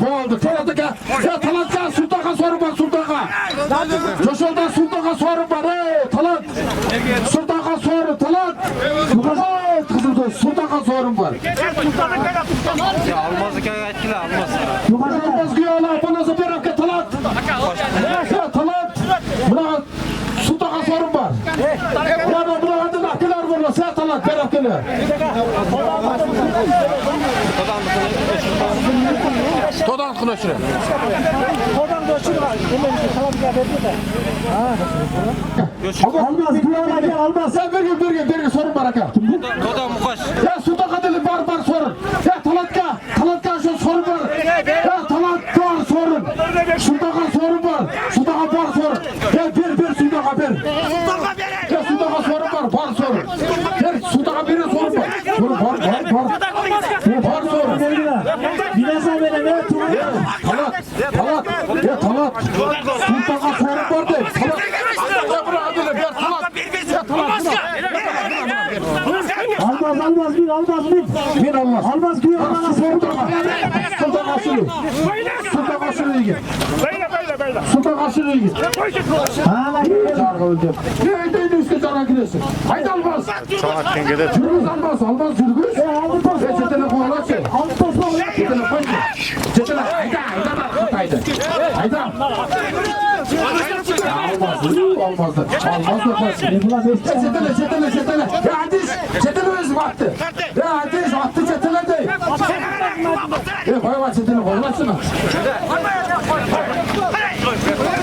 Boldu. Talatqa. Ya talatqa sultağa sorun var sultağa. Coşar'dan sultağa sorun var. Talat. Sultağa sorun talat. Kızım da sultağa sorun var. Ya almazlık etkili almaz. Almaz ki Allah bana zafer talat. Ya talat. Buna sultağa sorun var. Ya da buna adın akılar var. Sen talat ver akılı. Todan kılıçlı. Almaz. Sen bir gün sorun var aka. Todan mukaş. Ya sultağa dili var sorun. Ya talatka şu sorun var. Ya talatka sorun. Sultağa sorun var. Sultağa var sorun. Ya bir sultağa bir. Ya sultağa sorun var sorun. Ya sultağa bir sorun var. Sorun var sorun. Bilesen beni ne tuğ? Talat. Ya talat. Sultağa sorun var de. Talat. Ya bırak adını ver talat. Ya talat. Almaz bir. Almaz ki yana Sultan aşırı iyi. Sultan aşırı iyi. Çargı öldü. Ne öldüğünü üstü çargı gidesin. Haydi almaz. Cürgüz almaz cürgüz. Çetene kovalar şey. Çetene koy. Çetene hayda. Olmaz da. Çetene. Ya hadis. Çetene özüm attı. Ya hadis attı çetene de. Koyma çetene koymasına.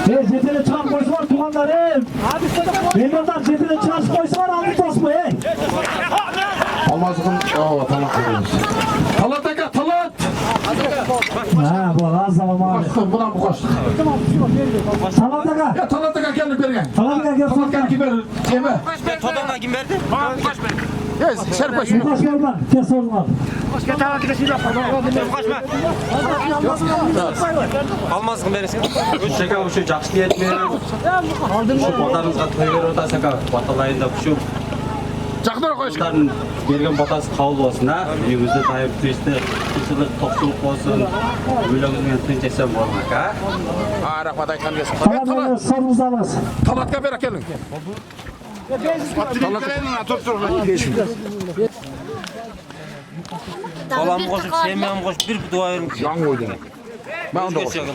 Cetine çan koysular tuğanlarım. Benim oradan cetine çan koysular aldı tosmu hey. Almazlıkın talat koyuyoruz. Talat. Ha bu az zaman abi. Koştum buna bu koştum. Talataka. Ya talataka geldi bergen. Talataka gel. Talataka kim verir? Yeme. Todan kim verdi? Yes, şerpa şunu. Koş yorma. Kes sorma. Almaz kim verirsin? Şaka şu жақсы ниетмен şu батарыңызға той беріп отырсақ баталайында şu Жақындырақ қойшы. Батаның берген батасы қабыл болсын, а? Үйіңізде тайып түйісті, тыныштық, тоқшылық болсын, өлеңізбен тыныш жасап болмақ, а? Рахмат айтқан кез. Talataka sorumuzu alırız. Talatқа бер әкелің. Balam koşup sevmem koşup bir dua verim. Yan koydun. Ben onda koşum.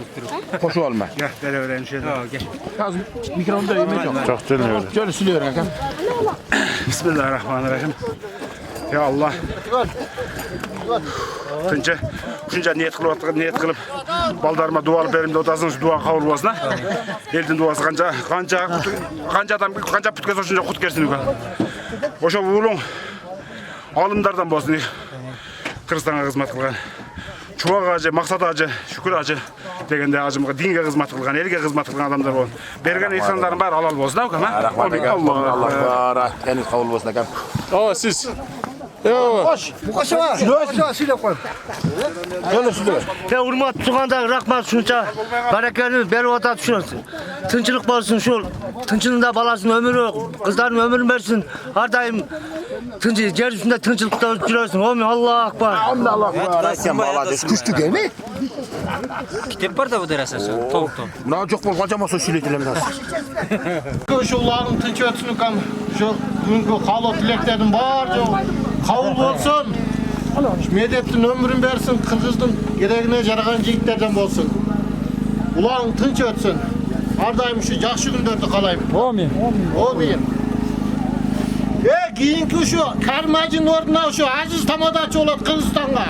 Koşu olma. Gel, dere öğren şey. Yaz mikrofonda yemek yok. Çok dinliyor. Şöyle siliyorum Hakan. Bismillahirrahmanirrahim. Ya Allah. Şunca niyet kılıp baldarıma dua alıp berimde otasınız dua kabul olsun ha. Elдің duası kanca adam kanca putkez olsunca kut kersin. Oşa uğulun alımlardan bolsun. Kırgızстанға қызмат қылған. Чубак ажы, Мақсат ажы, Шүкір ажы дегенде ажымға динге қызмат қылған, елге қызмат қылған адамдар болсын. Берген insanların бәрі halal болсын, да, кәм? Allah var. Eliniz kabul olsun Hakan. O siz. Urmat tuğanda rahmat şunca bereketini beri ota düşünürsün. Tınçılık bolsun şul. Tınçılığında balasının ömrü, kızların ömrünü versin. Her daim yer üstünde tınçılıkta öldürürsün. Amin Allah akbar. Amin Allah akbar. Sen bağladın. Küçtü değil mi? Kitap var da bu derese. Tavuk. Buna çok bol kanca masa süleytiler biraz. Şulların tınç ötsünü kan. Şu günkü kalı dileklerin var. Kabul olsun. Medettin ömrün versin. Kırgızdın gereğine jaragan jigitlerden bolsun. Ulan tınç ötsün. Her daim şu yaxşı günlerde kalayım. Amin. Amin. Keyinki şu Karmacı'nın orduна şu Aziz Tamadaçı olat Kırgızstan'a.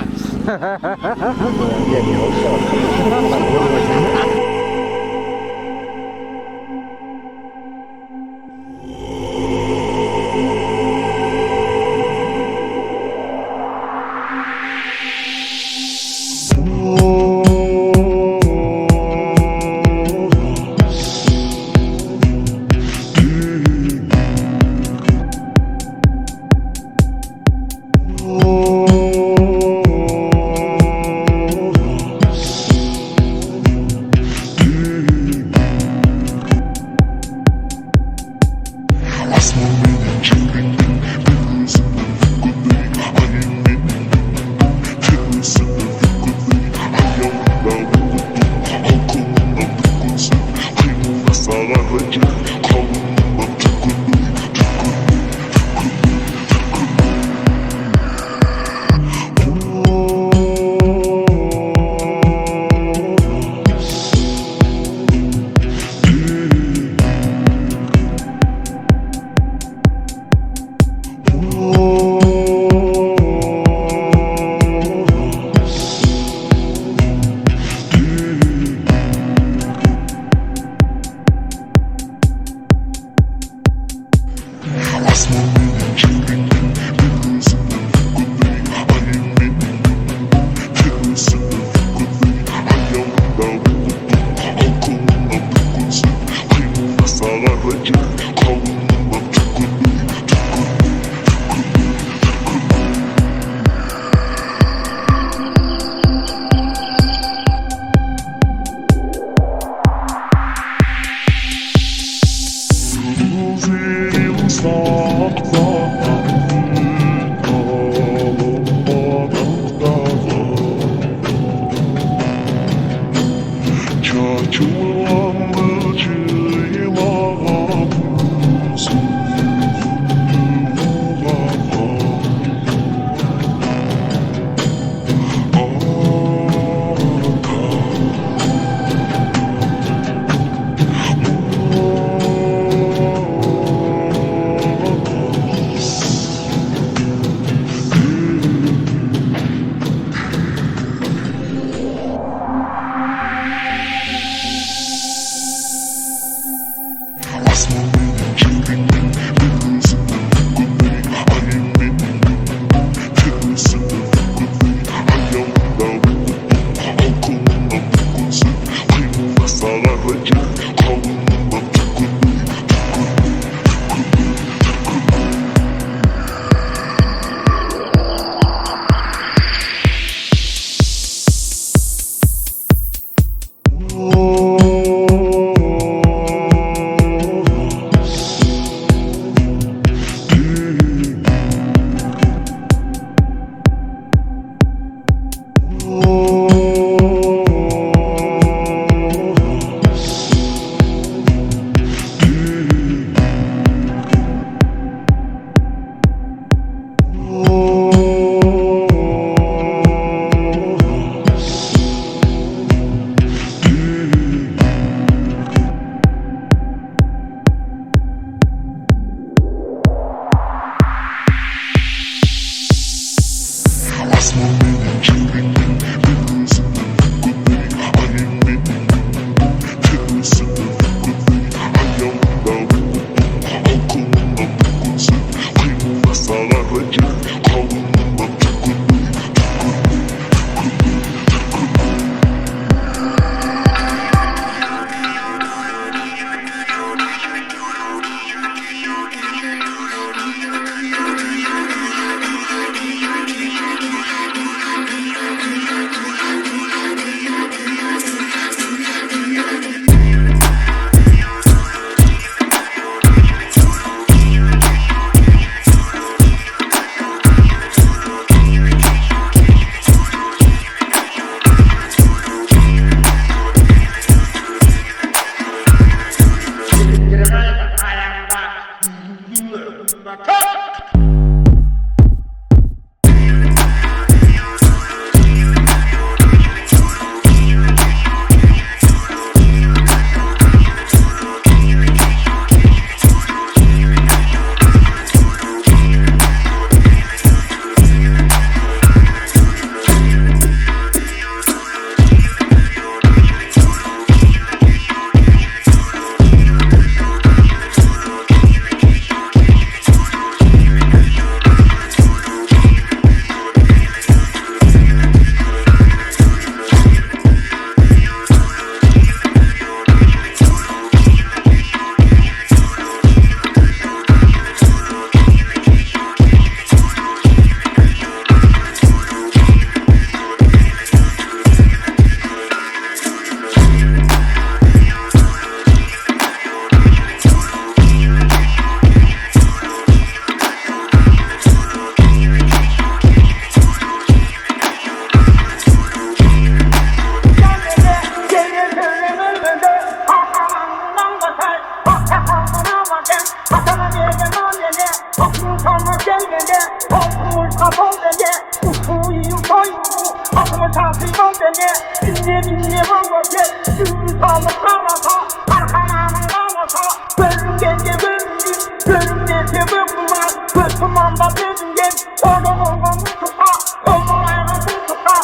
kapal beni Uçuyu soyunu Atımı çarpıyla beni Binle vurdu Gümrü sağlık karata Arkananın karata Bölüm gence bölümdüm Bölüm nesi bölümler Götümanda bölümden Onu tuta Onu ayağını tuta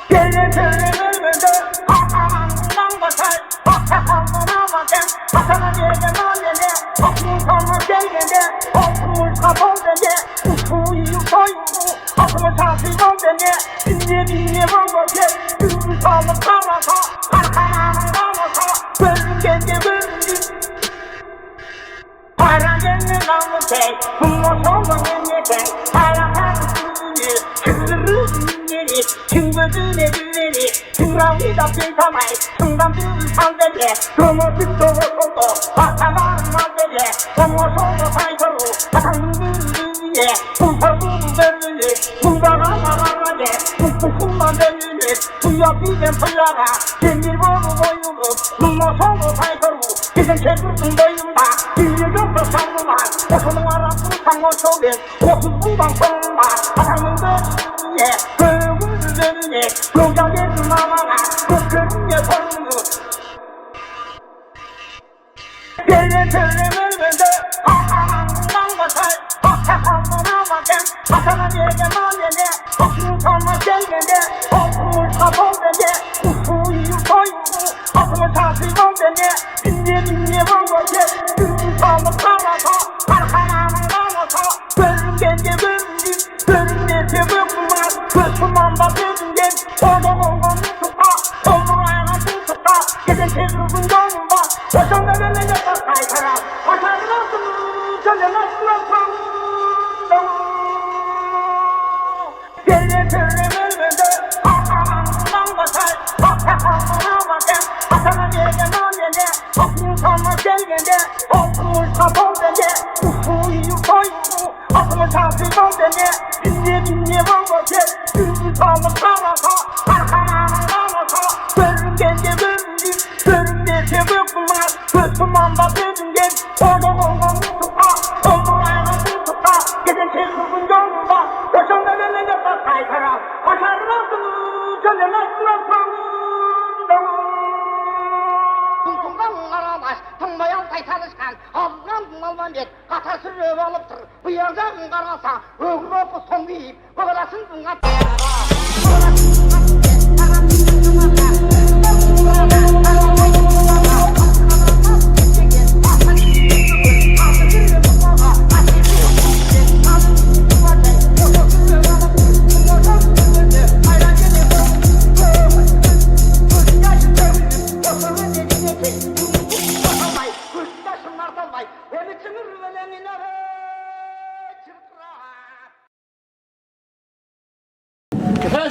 Gele ölmedi Arkananından bakar Arkananına bakar Atana yerden alene Aklın kanlı gelgende Altımız kapal beni Uçuyu soyunu Atımı çarpıyla beni Binle vurdu Gümrü sağlık karata Arkananın karata Bölüm gence bölümdüm Para gelin namı tek, bunlar solun yeni tek. Para karşısını, kırırızını, kim gözüne billeri, kim ravi da biltamay, kimden bir sandalye, kırmızı doğru, atalarım aldere, kırmızı solu sayfaru, atanın bildiğine, kurtarduğum bölümünü, bundan ağlarade, kutusundan bölümünü, duyabilirim pıyara, kendil boru boyunu, bundan solu sayfaru, bizim çekirsin boyunda, yoksa sandılar, otunun arasını sanma çoğun, otuz bundan sonunda, atanın bölümüne, bölümün üzerine, yoldan verdim amana, kırkırınca sorunu. Gele ölmedi, arkanından bakar, arkanına bakar, atana yerden alene, atın kanlı gelgende, altımız kapal beni, uçuyu soyunu, atımı çarpıyla beni, binle vurdu sağlık karata, arkananın karata, bölüm gence bölümdüm, bölüm nesi bölümler, götümanda bölümden, onu tuta, onu ayağını tuta, gece çevirdim yolunda, yaşam veremeye bakay taraf, başarı nasıl, canı nasıl Gele ölmedi, arkandan bakar, arkanına bakar, atana yerden alene, aklın kanlı gelgende, altımız kapal beni, uçuyu soyunu, atımı çarpıyla beni, binle vurdu Gümrü sağlık karata, arkananın karata, bölüm gence bölümdüm, bölüm nesi bölümler, götümanda bölümden, onu tuta, onu ayağını tuta, gece çevirdim yolunda, yaşam veremeye bakay taraf, başarı nasıl, canı nasıl Tuntundan karalaş, tınmayan saytanışkan, ağzından alman et, katası röv alıptır, bu yerden karasa, öğür oku son deyip, kovalasın bunga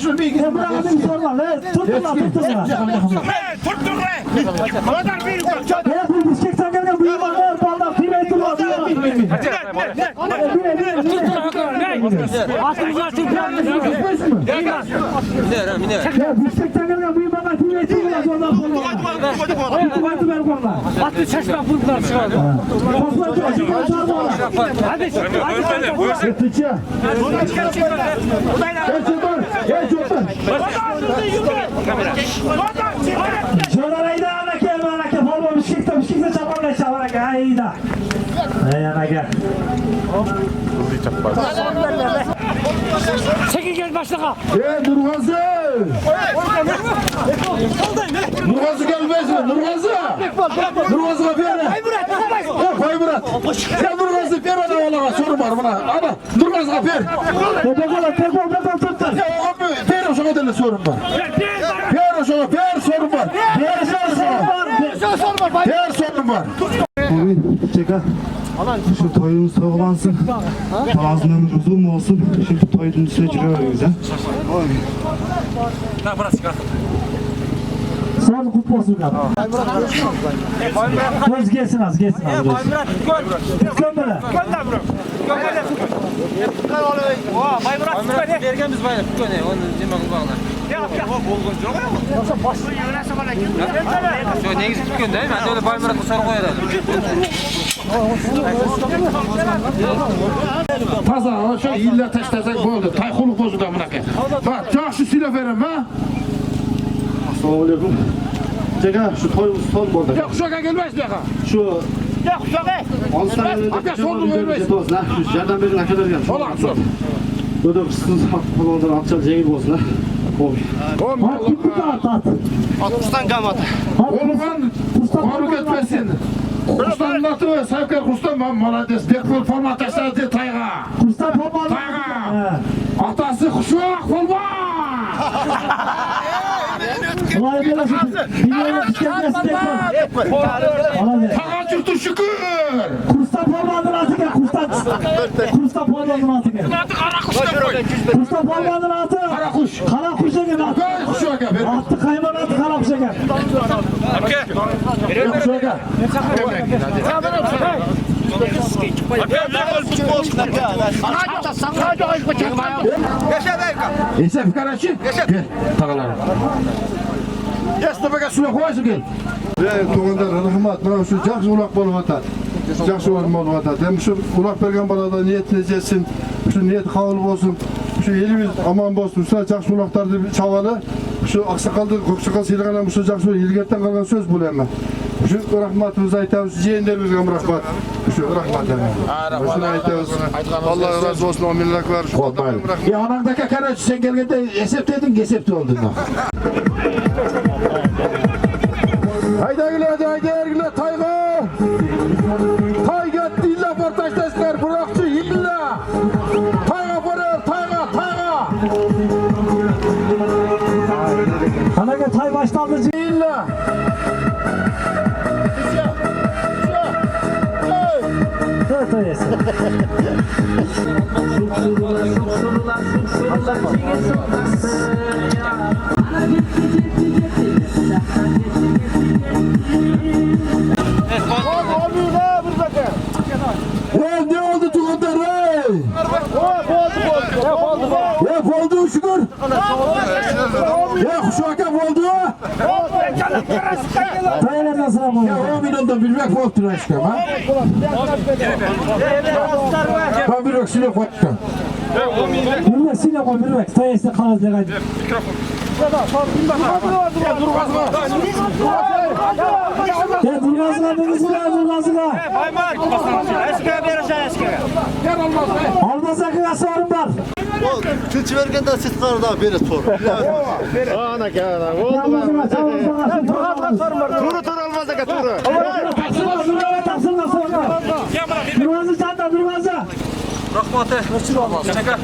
Şunu bir gidin. Bırakın sorma. Tutma. Tuttur be. Oradan bir yukarı. Ya bu dişekten gelen bu yuvarlar baldan kıymetli var. Atımızlar çıkıyor. Ya dişekten gelen bu yuvarlar kıymetli var. Hadi ver konular. Atı çeşme bunlar çıkar. Hadi. Tutucu. Şuralaraydı anake anake forma bir şikte çaparla çaparake hayda. Hey anake. Çekil gel başlığa. Nurgazı. Nurgazı gelmez mi? Nurgazı. Nurgazı'na bir yere. Faymurat. Sen Nurgazı bir yere oğlana soru var buna. Ama Nurgazı'na bir. Tekol tuttur. Bir şuna deli sorun var. Bir sorun var. Bir sorun var. Abi çeka. Şu toyun soğulansın. Ağzın ömür uzun olsun. Şimdi toyun üstüne giriyoruz ha. Ne burası çıkar. Sağ ol kutlu olsun ya. Göz gelsin az. Gönder bro. Baymurat bergen biz bayram. Köne onu demek bağlar. Ya bolgoncu ama. Yoksa başlığı yönelse bana kim? Şu negizip göndereyim. Ben de öyle baymuratı sarı koyarım. Taza, şu illa taşlasak oldu. Tayxuluk bozudu amınaka. Bak, yaxşı söyle verim ha. Assalomu alaykum. Jaka, şu toyimiz son bo'ldi. Yo'q, shuga kelmaysiz bu yoqqa. Shu Yo'q, shuga. Aka, sorni vermaysiz. Yordam bering akalarga. Ola, sor. Do'dok, siz qo'lingizdan aqchal yengil bo'lsin. Qo'y. 60'tan kamat. Olgan, qo'rib ketmesin. Ruslan Latı'yı Savkar Ruslan молодец. Bekbol format taşladı Tayga. Ruslan format. Tayga. Atası kuşak format. Olay belasın. Biliyorum işkembesi Bekbol. Taga çıktı şükür. Ruslan formatın altı gel. Ruslan formatın altı gel. Ruslan formatın altı. Kara kuş. Kara kuşa gel. Kuşa gel. Attı kayman attı kara kuşa gel. Kuşa gel. Esef Karaçı. Gel. Tagalar. Yastıbaka suya koyasın gel. Tuğanlar rahmat. Bana şu жақсы ulaq болып atar. Жақсы oğlum болып atar. Hem şu ulaq bergen balada niyetine jetsin. Şu niyet kabul olsun. Şu elimiz aman bolsun. Şu жақсы ulaqtardı çavalı. Şu aksakaldı, көксакал сыйлағаннан şu жақсы ilgertten қалған söz бұл әмі. Şu rahmatımızı aytamiz, jeğinlerimizge rahmat. Şu rahmat әмі. Şunu aytamiz. Allah razı olsun, o minnak var. Ya anandaki Karaçı sen gelgende eseptedin, gesepte oldun. Hayda güle Tayga. Tayga illa partaştaşlar bırakçı illa. Tayga bırak Tayga. Anaga tay başlandı illa. Evet evet. Ne oldu Tuğanlar hey? Ya oldu şükür. Ya kuşaka oldu. Taylardan sıra mı? Ya 10 milyondan bilmek oldu aşkım ha. Ben bir öksüyle koydum. Bilmek silah koy bilmek. Tayesi kanız legaydı. Ya durmazına durmazına. Almaz akıya sorun var. Tınçı vergen de siz karda beri sor. Ana gel. Turu almaz da turu. Taksırma sorma. Durmazı çanta durmazı. Rahmatı. Çaka.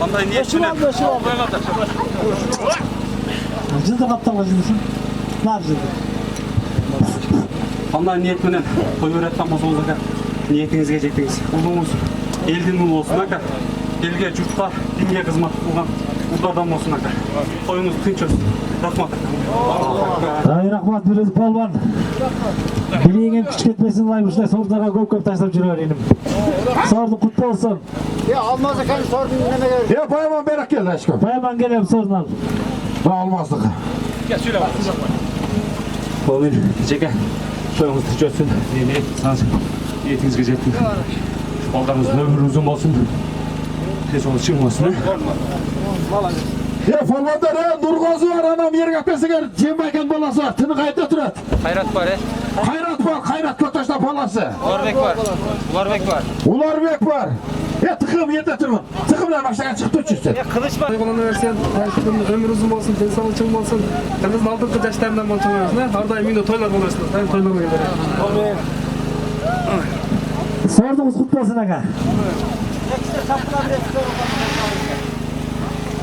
Vallahi niye şunu? Cıldı kaptan vaziyeti. Ne yapacağız? Vallahi niyet menen toy öğretmen bolsa olacak. Niyetinizge жетиңиz. Улуңуз элдин улу болсун ака. Элге, журтка, динге кызмат кылган улдардан болсун ака. Тоюңуз тынч өтсүн. Рахмат. Ay rahmat birisi polvon. Bileğin küçük etmesin laymış da sorduğuna köp taşlap жүрөйүн. Sordu kutlu olsun. Ya almaz akan sordun neme gel. Ya Payman berak geldi aşkım. Payman geliyorum sorun al. Ben almazdık. Gel söyle bak. Bolun, Jaka. Toyuңуз тынч өтсүн. Niyetinizge жетtin. Baldarınızın ömrü uzun olsun. Tez olup çıkmasın. Ya formatlar ya Nurgazı var anam yer kapısı gel. Cembayken balası var. Tını kayıtta durat. Hayrat var he. Hayrat var. Hayrat Köktaş'ta balası. Ularbek var. Ularbek var. Ularbek var. Ya tıkım yerde durun. Tıkımlar başlayan çıktı uçuşsun. Ya kılıç var. Uygulana versen, ömür uzun olsun, densallık olsun. Kızın aldırkı yaşlarından mantığı ne? Harda emin toylar buluyorsunuz. Ben toylarına gelirim. Sordunuz kutlu olsun aga.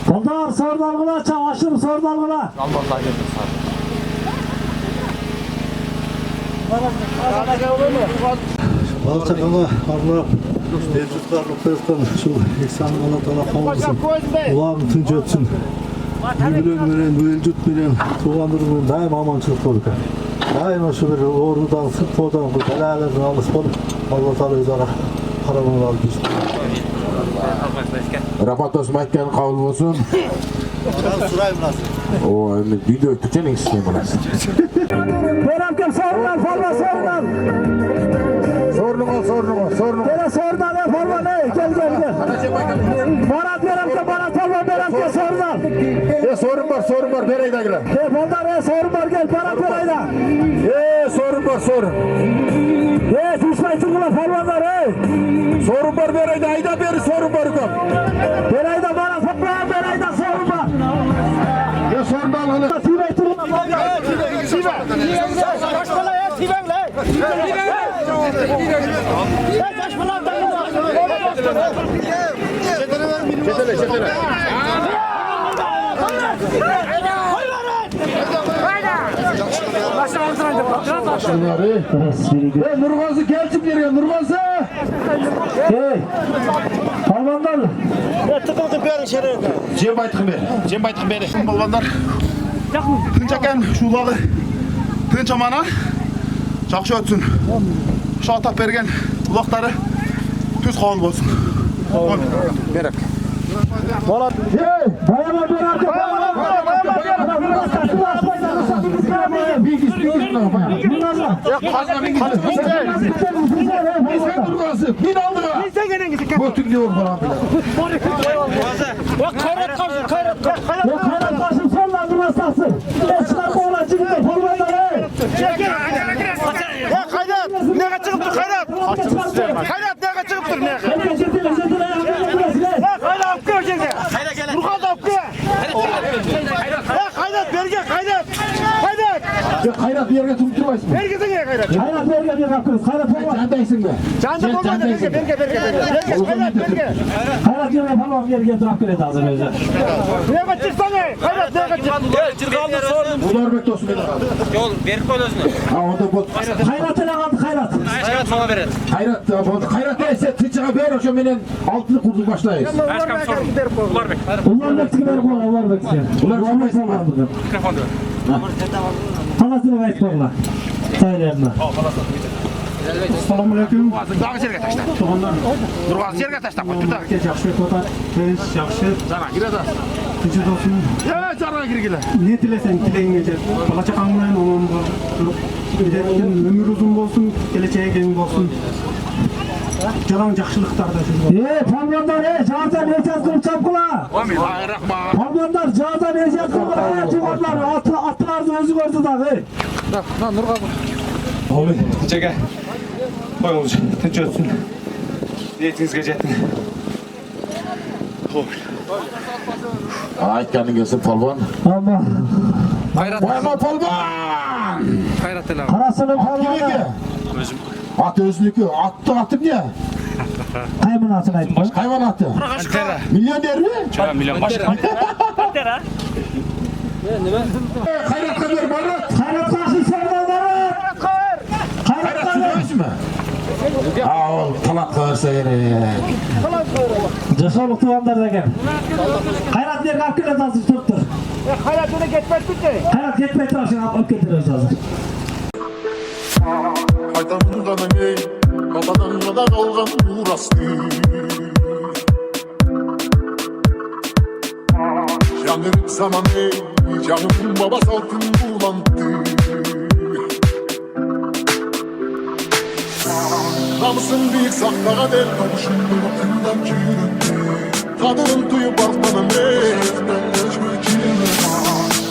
Koldar sordu algıla, çavaşır sordu algıla. Allah'a geldim sağ Balçakala Allah Ercütkarlık Kırık'tan şu İhsan Allah'tan kavulsun. Ulan tınç ötsün. Yübülön veren, müelcüt veren, tuğandırın daim amançılık olur. Daima şu bir ordudan, sıkfodan, bu belalardan alış bolup Allah Teala özara karamanı alıp düştü. Rapat Osman aytgan kabul olsun. Surayım nasıl? O video öttükçe ne istiyorsun burası? Beramkem sorunlar, forma sorunlar. sorunu. Gel sordan ya forma ne? Gel. Bana verem de bana forma verem de sordan. Sorun var Bereyda gel. Bunlar sorun var gel bana Bereyda. Sorun. Düşman çıkıla forma ver Sorun var Bereyda ayda beri sorun var kom. Bereyda bana forma Bereyda sorun var. Sorun da al. Nurgazı gelsin nereye Nurgazı? Palvanlar. Tıkıldı beri şerefde. Cem baytıkın beri. Balvanlar. Tınç eken şulalı. Tınç amana. Жақшы өтсін. Шатап берген құлақтары түз қауыл болсын. Берік. Nega çıkıp dur Hayrat? Hayrat nega çıkıp dur nega? Hayrat apkı o жерде. Nurgaz apkı. Hayrat berge Hayrat. Hayrat bir yerге tutup durmayсың. Bergesin ya Hayrat. Hayrat berge bir bakıyoruz. Hayrat forma. Candaysın be. Canda olmadı berge. Hayrat berge. Hayrat yerine falan berge durak böyle hazır özü. Nega çıksana? Hayrat nega çık? Çırgaldı sordum. Bunlar bek dostum beni. Yol verip koy özüne. Ha onda bu. Hayrat'ına kaldı Hayrat. Hayrat sana verin. Hayrat neyse tıçağa ver o menen altını kurduk başlayız. Başkam sorun. Ular bek. Ular bekti ver koy ular bekti. Ular olmaysa kaldı. Mikrofon ver. Palasını ver koyla. Sayılarına. Assalamualaikum. Dağı yerге taşla. Nurgaz yerge taşla koy. Жақсы өтіп жақсы. Sana gire de. Күнші досым. Sana girgile. Не тілесең тілегіңе жет. Бала шағаңмен аман бол. Өмір ұзын болсын, келешегің болсын. Жалаң жақшылықтарда жүріп. Palvanlar jağdan eşyat kılıp çapkıla. Palvanlar jağdan eşyat kılıp çapkılar. Atlardı özü gördü dağı. Nurgaz. Oğlum, Tınç'a koyunuz, Tınç ötsün. Niyetinizge jetin. Aytkanın gelsin palvan. Allah. Bayma palvan. Hayrat ele. Parasının palvanı. At özlükü. Attım niye? Hayvan atını aytma. Hayvan attı. Milyon der mi? Milyon başı. Hayrat kadar barat. Hayrat karşı sordan barat. Hayrat karşı. Ol talak kırsa gerek. Casoluk tuğanlar da gel. Hayrat diye kalkıyla tasış tuttur. Hayrat öyle gitmez bitti. Hayrat gitmeye çalışın alıp getiriyoruz hazır. Қайтамын ғана ей, қападанғада қалған урасты. Жаңырып заман ей, жаңым баба салтын буланды. Намысын биік сақтаған ел, табышымды тыңдап жүріпті. Қадырын тұйып артынан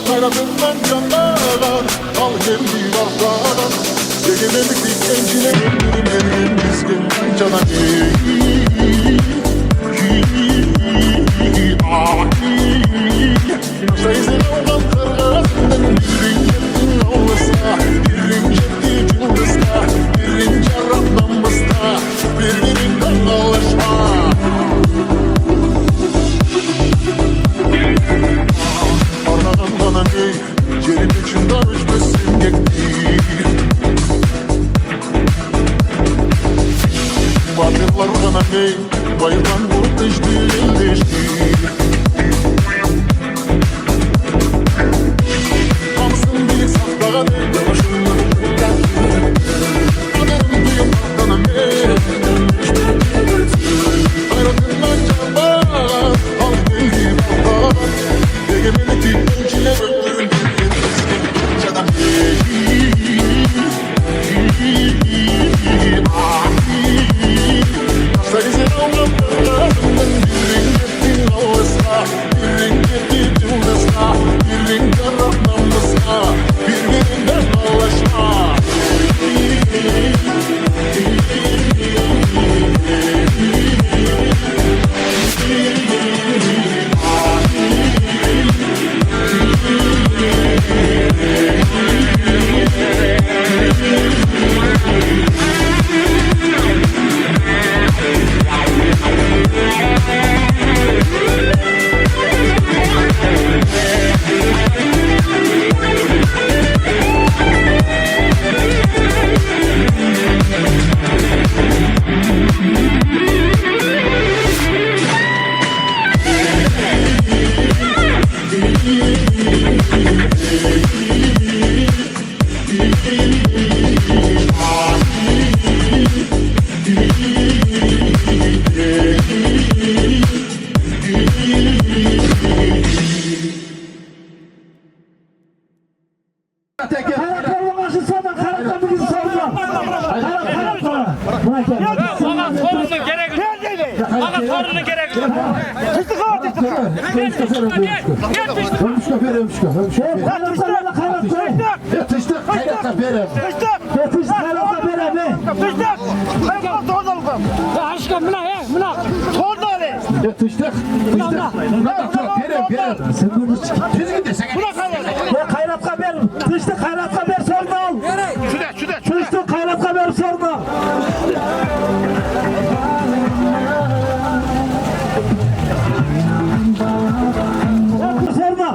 Қайратымнан жанбаған, ал келді артадан. Segemelik dikkencine gönlüm ergen dizgin cana Sayızın olgan kırgazından birin jettin avlısına Birin jetti cıldızda, birin jarraplanmızda Birbirinden alışma Arnağın bana ne, yerin içinde ölçmesin gektir Batırlar bana ne, bayılan vurup deşti Kamsın bilik saktağa ne, yavaşını Kaderim duyum aklana ne Hayratından canlar, al geldi bakar Egemelik dikkencine öldürün Canım hey Kayrakta. Bana sorunun gereği yok. Bana sorunun gereği yok. Kayrakta ver. Tıştık kayrakta ver sorunu al. Tıştık kayrakta ver sorunu al. Sorma.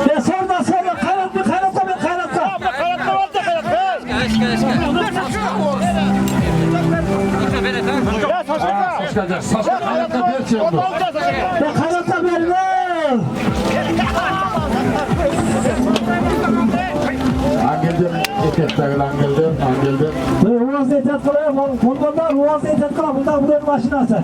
Ya sorma. Kayrakta ver kayrakta. Kayrakta var da kayrakta. Kayrakta ver. Angeldim, etekten angeldim. Ruhaz etet kılayım, kolda ruhaz etet kılayım, burada buranın maşinası.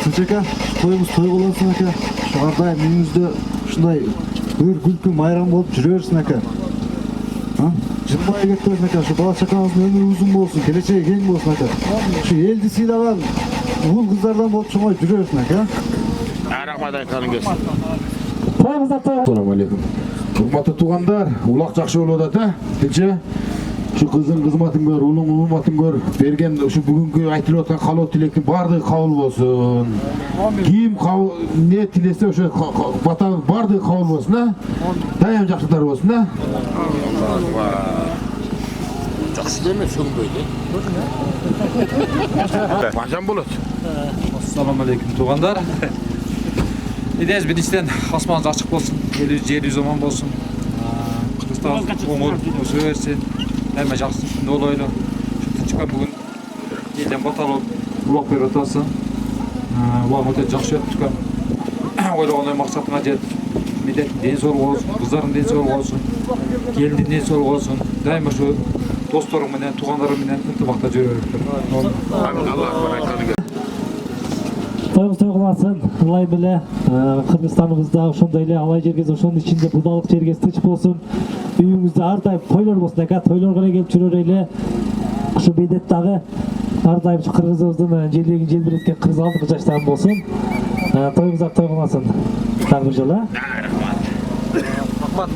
Tınçaka, toyumuz toy bolasın aka. Şu anda önümüzde şunday külkü mayram bolup жүрөrsүн aka. Жылмай кетпесин aka. Şu bala çakanızın ömürü uzun bolsun, geleceği keng bolsun aka. Şu eldi sıylagan uğul kızlardan bolup şoңой жүрөrsүn aka. Rahmat aytanın gelsin. Assalamu alaikum. Hurmatlı tuğanlar, ulaq жақсы болуп атат, Tinçe. Şu kızın kızmatın gör, ulun ulmatın gör, bergen şu bugünkü aytılып atқан қалау тілектің бардығы қабыл болсын. Ким не тілесе ошо батаның бардығы қабыл болсын, да? Дайым жақсылар болсын, да? Жақсы деме, сөнбөйдү. Бажан болот. Assalamu alaikum tuğanlar. Ederiz birinçten asmanınız açık olsun, yeriniz aman olsun. Kırgızstan oңор өсө берсин. Hemen жақсы üstünde olaylı. Şu çıkan bugün elden batalı ulak berip atasın. Ulak öte жақсы ötükan. Oylagандай maksatına jet. Milletin densoğluğu olsun, kızların densoğluğu olsun, gelinin densoğluğu olsun. Daima şu dostlarım menen, tuğanlarım menen ıntımaqta жүрөбүzдөр. Allah barakatını gelsin. Toyumuz toy kılasın, ылай беле. Kırgızстаныбызda ошондой эле алай жергеси ошонун ичинде будалык жергеси тынч болсун. Үйүңүздө ар дайым тойлор болсун ака, тойлорго эле келип жүрөр эле. Ушу бедеттагы ар дайым кыргызыбыздын желегин желбиреткен кыргыз алдыгы жаштарым болсун. Тоюңуздар той кыласын. Дагы жолу. Рахмат.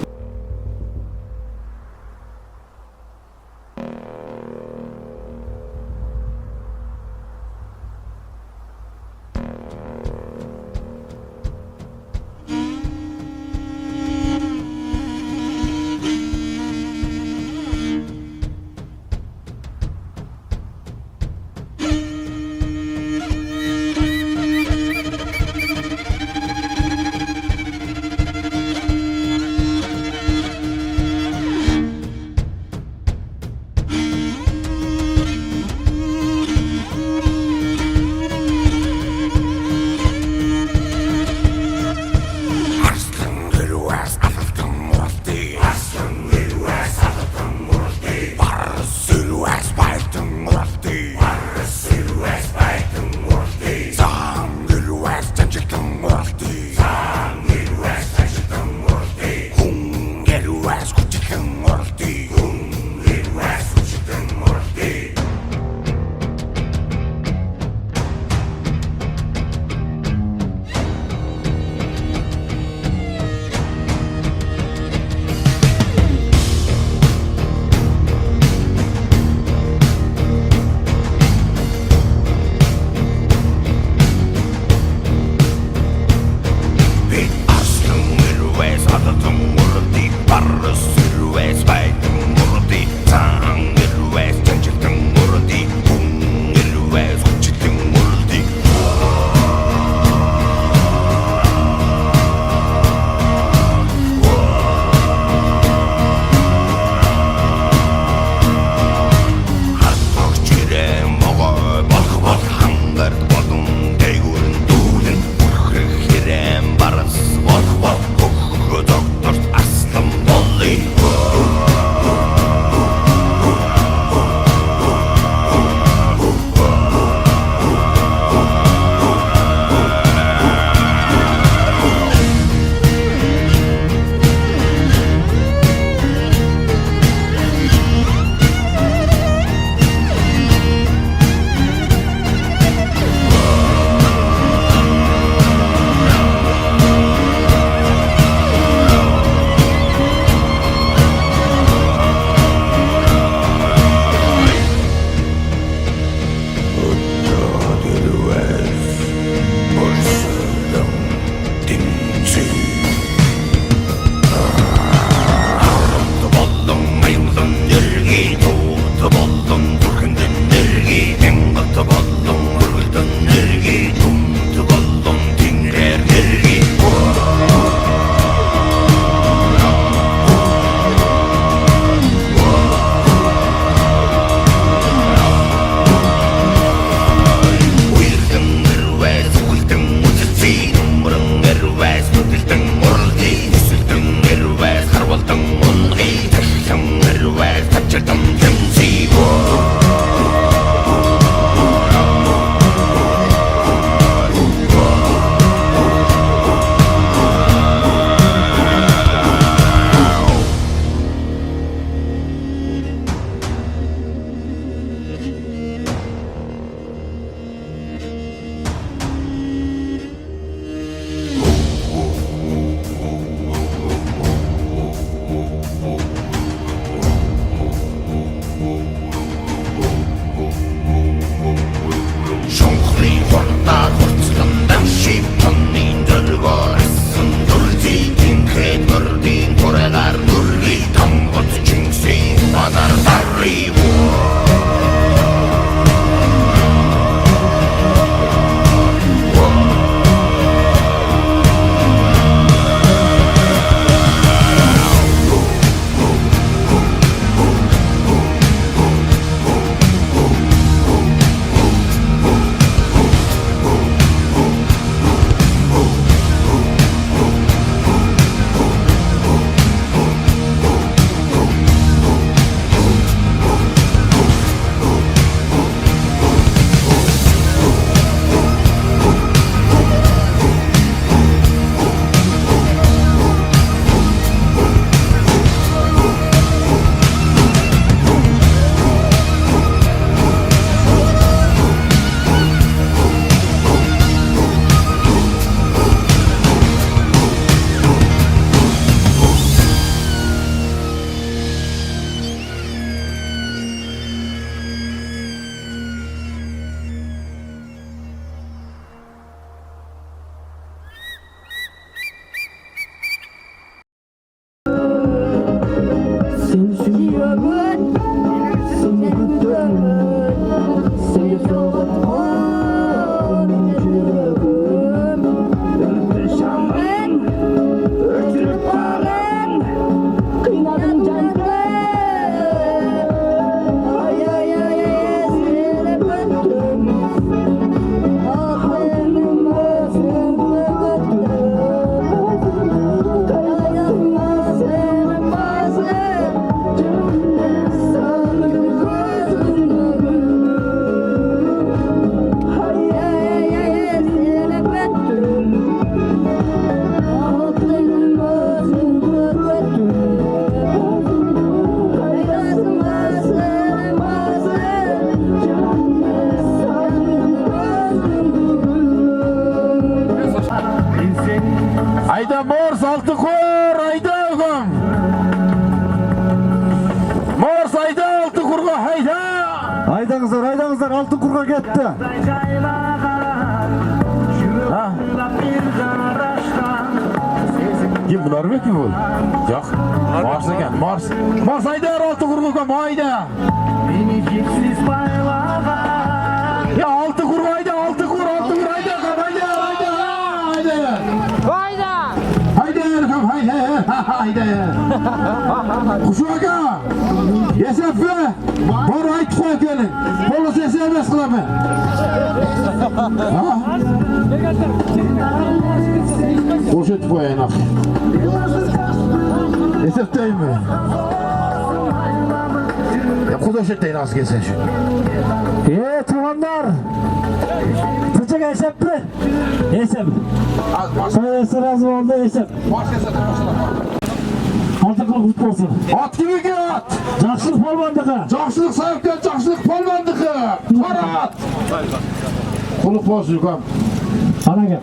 Mars altı kur hayda ulan. Mars hayda altı kurga hayda. Haydаңыздар, алтын құрға кетті. Ha? Kim bunlar mı ki bu? Yok. Mars ekan. Mars hayda altı kurga hayda. Ya altı kur hayda altı kur hayda hayda. Kuşu aka. Yesef be. Bor ayt koy gelin. Polis SMS kılamı. Boş et koyayın ak. Yesef değil mi? Ya kudaş et değil az gelsen şu. Tuğanlar. Tınçak esep mi? Esep. Sayısı razı oldu esep. Altı kılık olsun. At gibi ki at. Жақсылық болмандығы. Жақсылық сауыптан жақсылық болмандығы. Қара at. Құлық болсын юкам. Ана кел.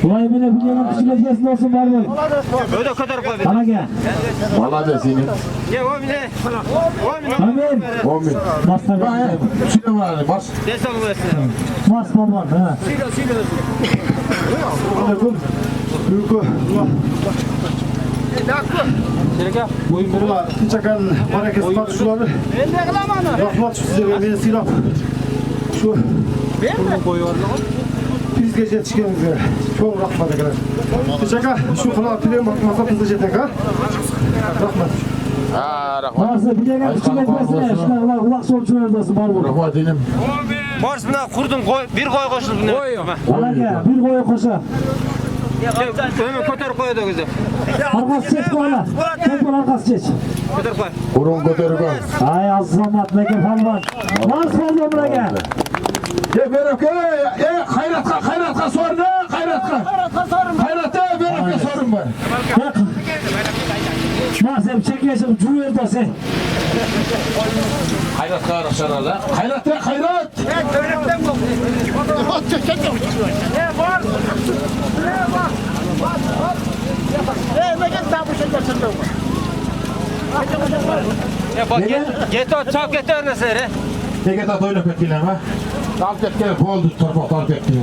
Бұлай мені білемін кішілесін olsun бар бол. Öyle kadar koy. Ана кел. Молодец сенің. Ye o bile. Amin. 10 bin. Басқа Bak şuna var bas. Desem versin. Бас болман. Тынчаканын баракасы катышуулары. Рахмат сиздерге мени сыйлап. Şu bizge жетишкениңизге чоң рахмат экен. Тынчака, şu кына тилем максатыңызга жетек, а? Рахмат. Барсы білеген кішілесіне шынағылар құлақ солып жөнелдесін бар бұл. Рахмат денім. Mars buna kurdun bir koy koşuldu buna. Ана кел, bir қойы қоша. Ömür kötür koydu kızım. Арқасы шеш қойла. Тек бол арқасы шеш. Kötür koy. Burun көтерген. Ай, азамат мәкен палван. Марс болды өмірге. Берөке, Қайратқа сорны, Қайратқа Берөке сорын бар. Марсем чекешім жуерді сен. Қайратқа арашарала. Қайрат. Get o çap getir ne seri. Ne kadar doyup etkiler ha? Tam tekrar oldu torpak tam tekrar.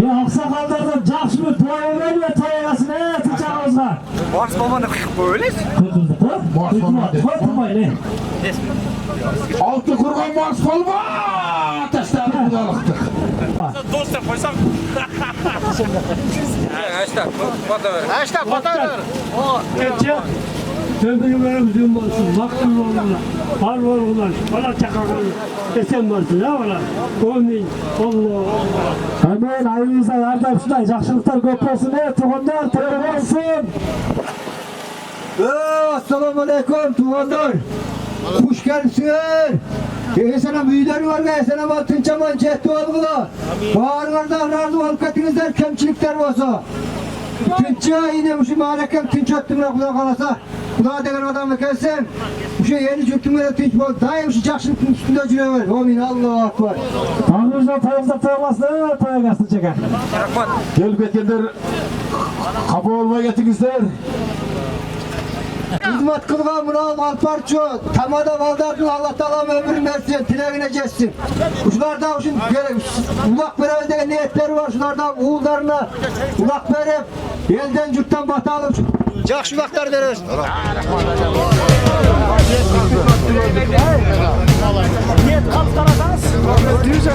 Ya ақсақалдардан жақсы бір той өңелі тойғасын, тыңчағымызға. Mars babanı böyle. Kırkızdık mı? Mars olmadı. Korkmayın ne? Altı kurgan Mars olma! Ateşlerini budalıktık. Dostlar koysam. Hashtag foto ver. Geçe. Tövbelerimiz gün olsun, vaktin olmalı. Var olmalı, bana çakalı. Esen varsın, ya valla. Amin. Allah. Amin. Ayınıza yardım şunday. Жақсылықтар көп болсын, туғандар, тойы болсын. Assalamu alaikum tuğanlar. Hoş gelsinler. Esenam büyüleri var ve esenam altınçaman cehdi olgular. Bağırlardan razı olup ketinizler kemçilikler olsa. Tınça yine şu maharekem tınç öttümler kulağa kalasa. Kulağa degen adamı kelsen. Şu yeni cürtümlere tınç bol. Daim şu жақсылықтың üstünde cürever. Amin. Allahu akbar. Ağırızdan toyuqsa toyuqlasın, toyuqasın çeker. Gelip etkenler kapı olmaya getinizler. Hizmet kılgan Mural Alparço, tamada valdardın Allah Teala ömrün versin, tilegine geçsin. Şularda için ulak veremediği niyetleri var, şularda oğullarına ulak verip, elden cürtten batalım. Жақсы ulaklar veririz. Niyet kalp tarasanız, düz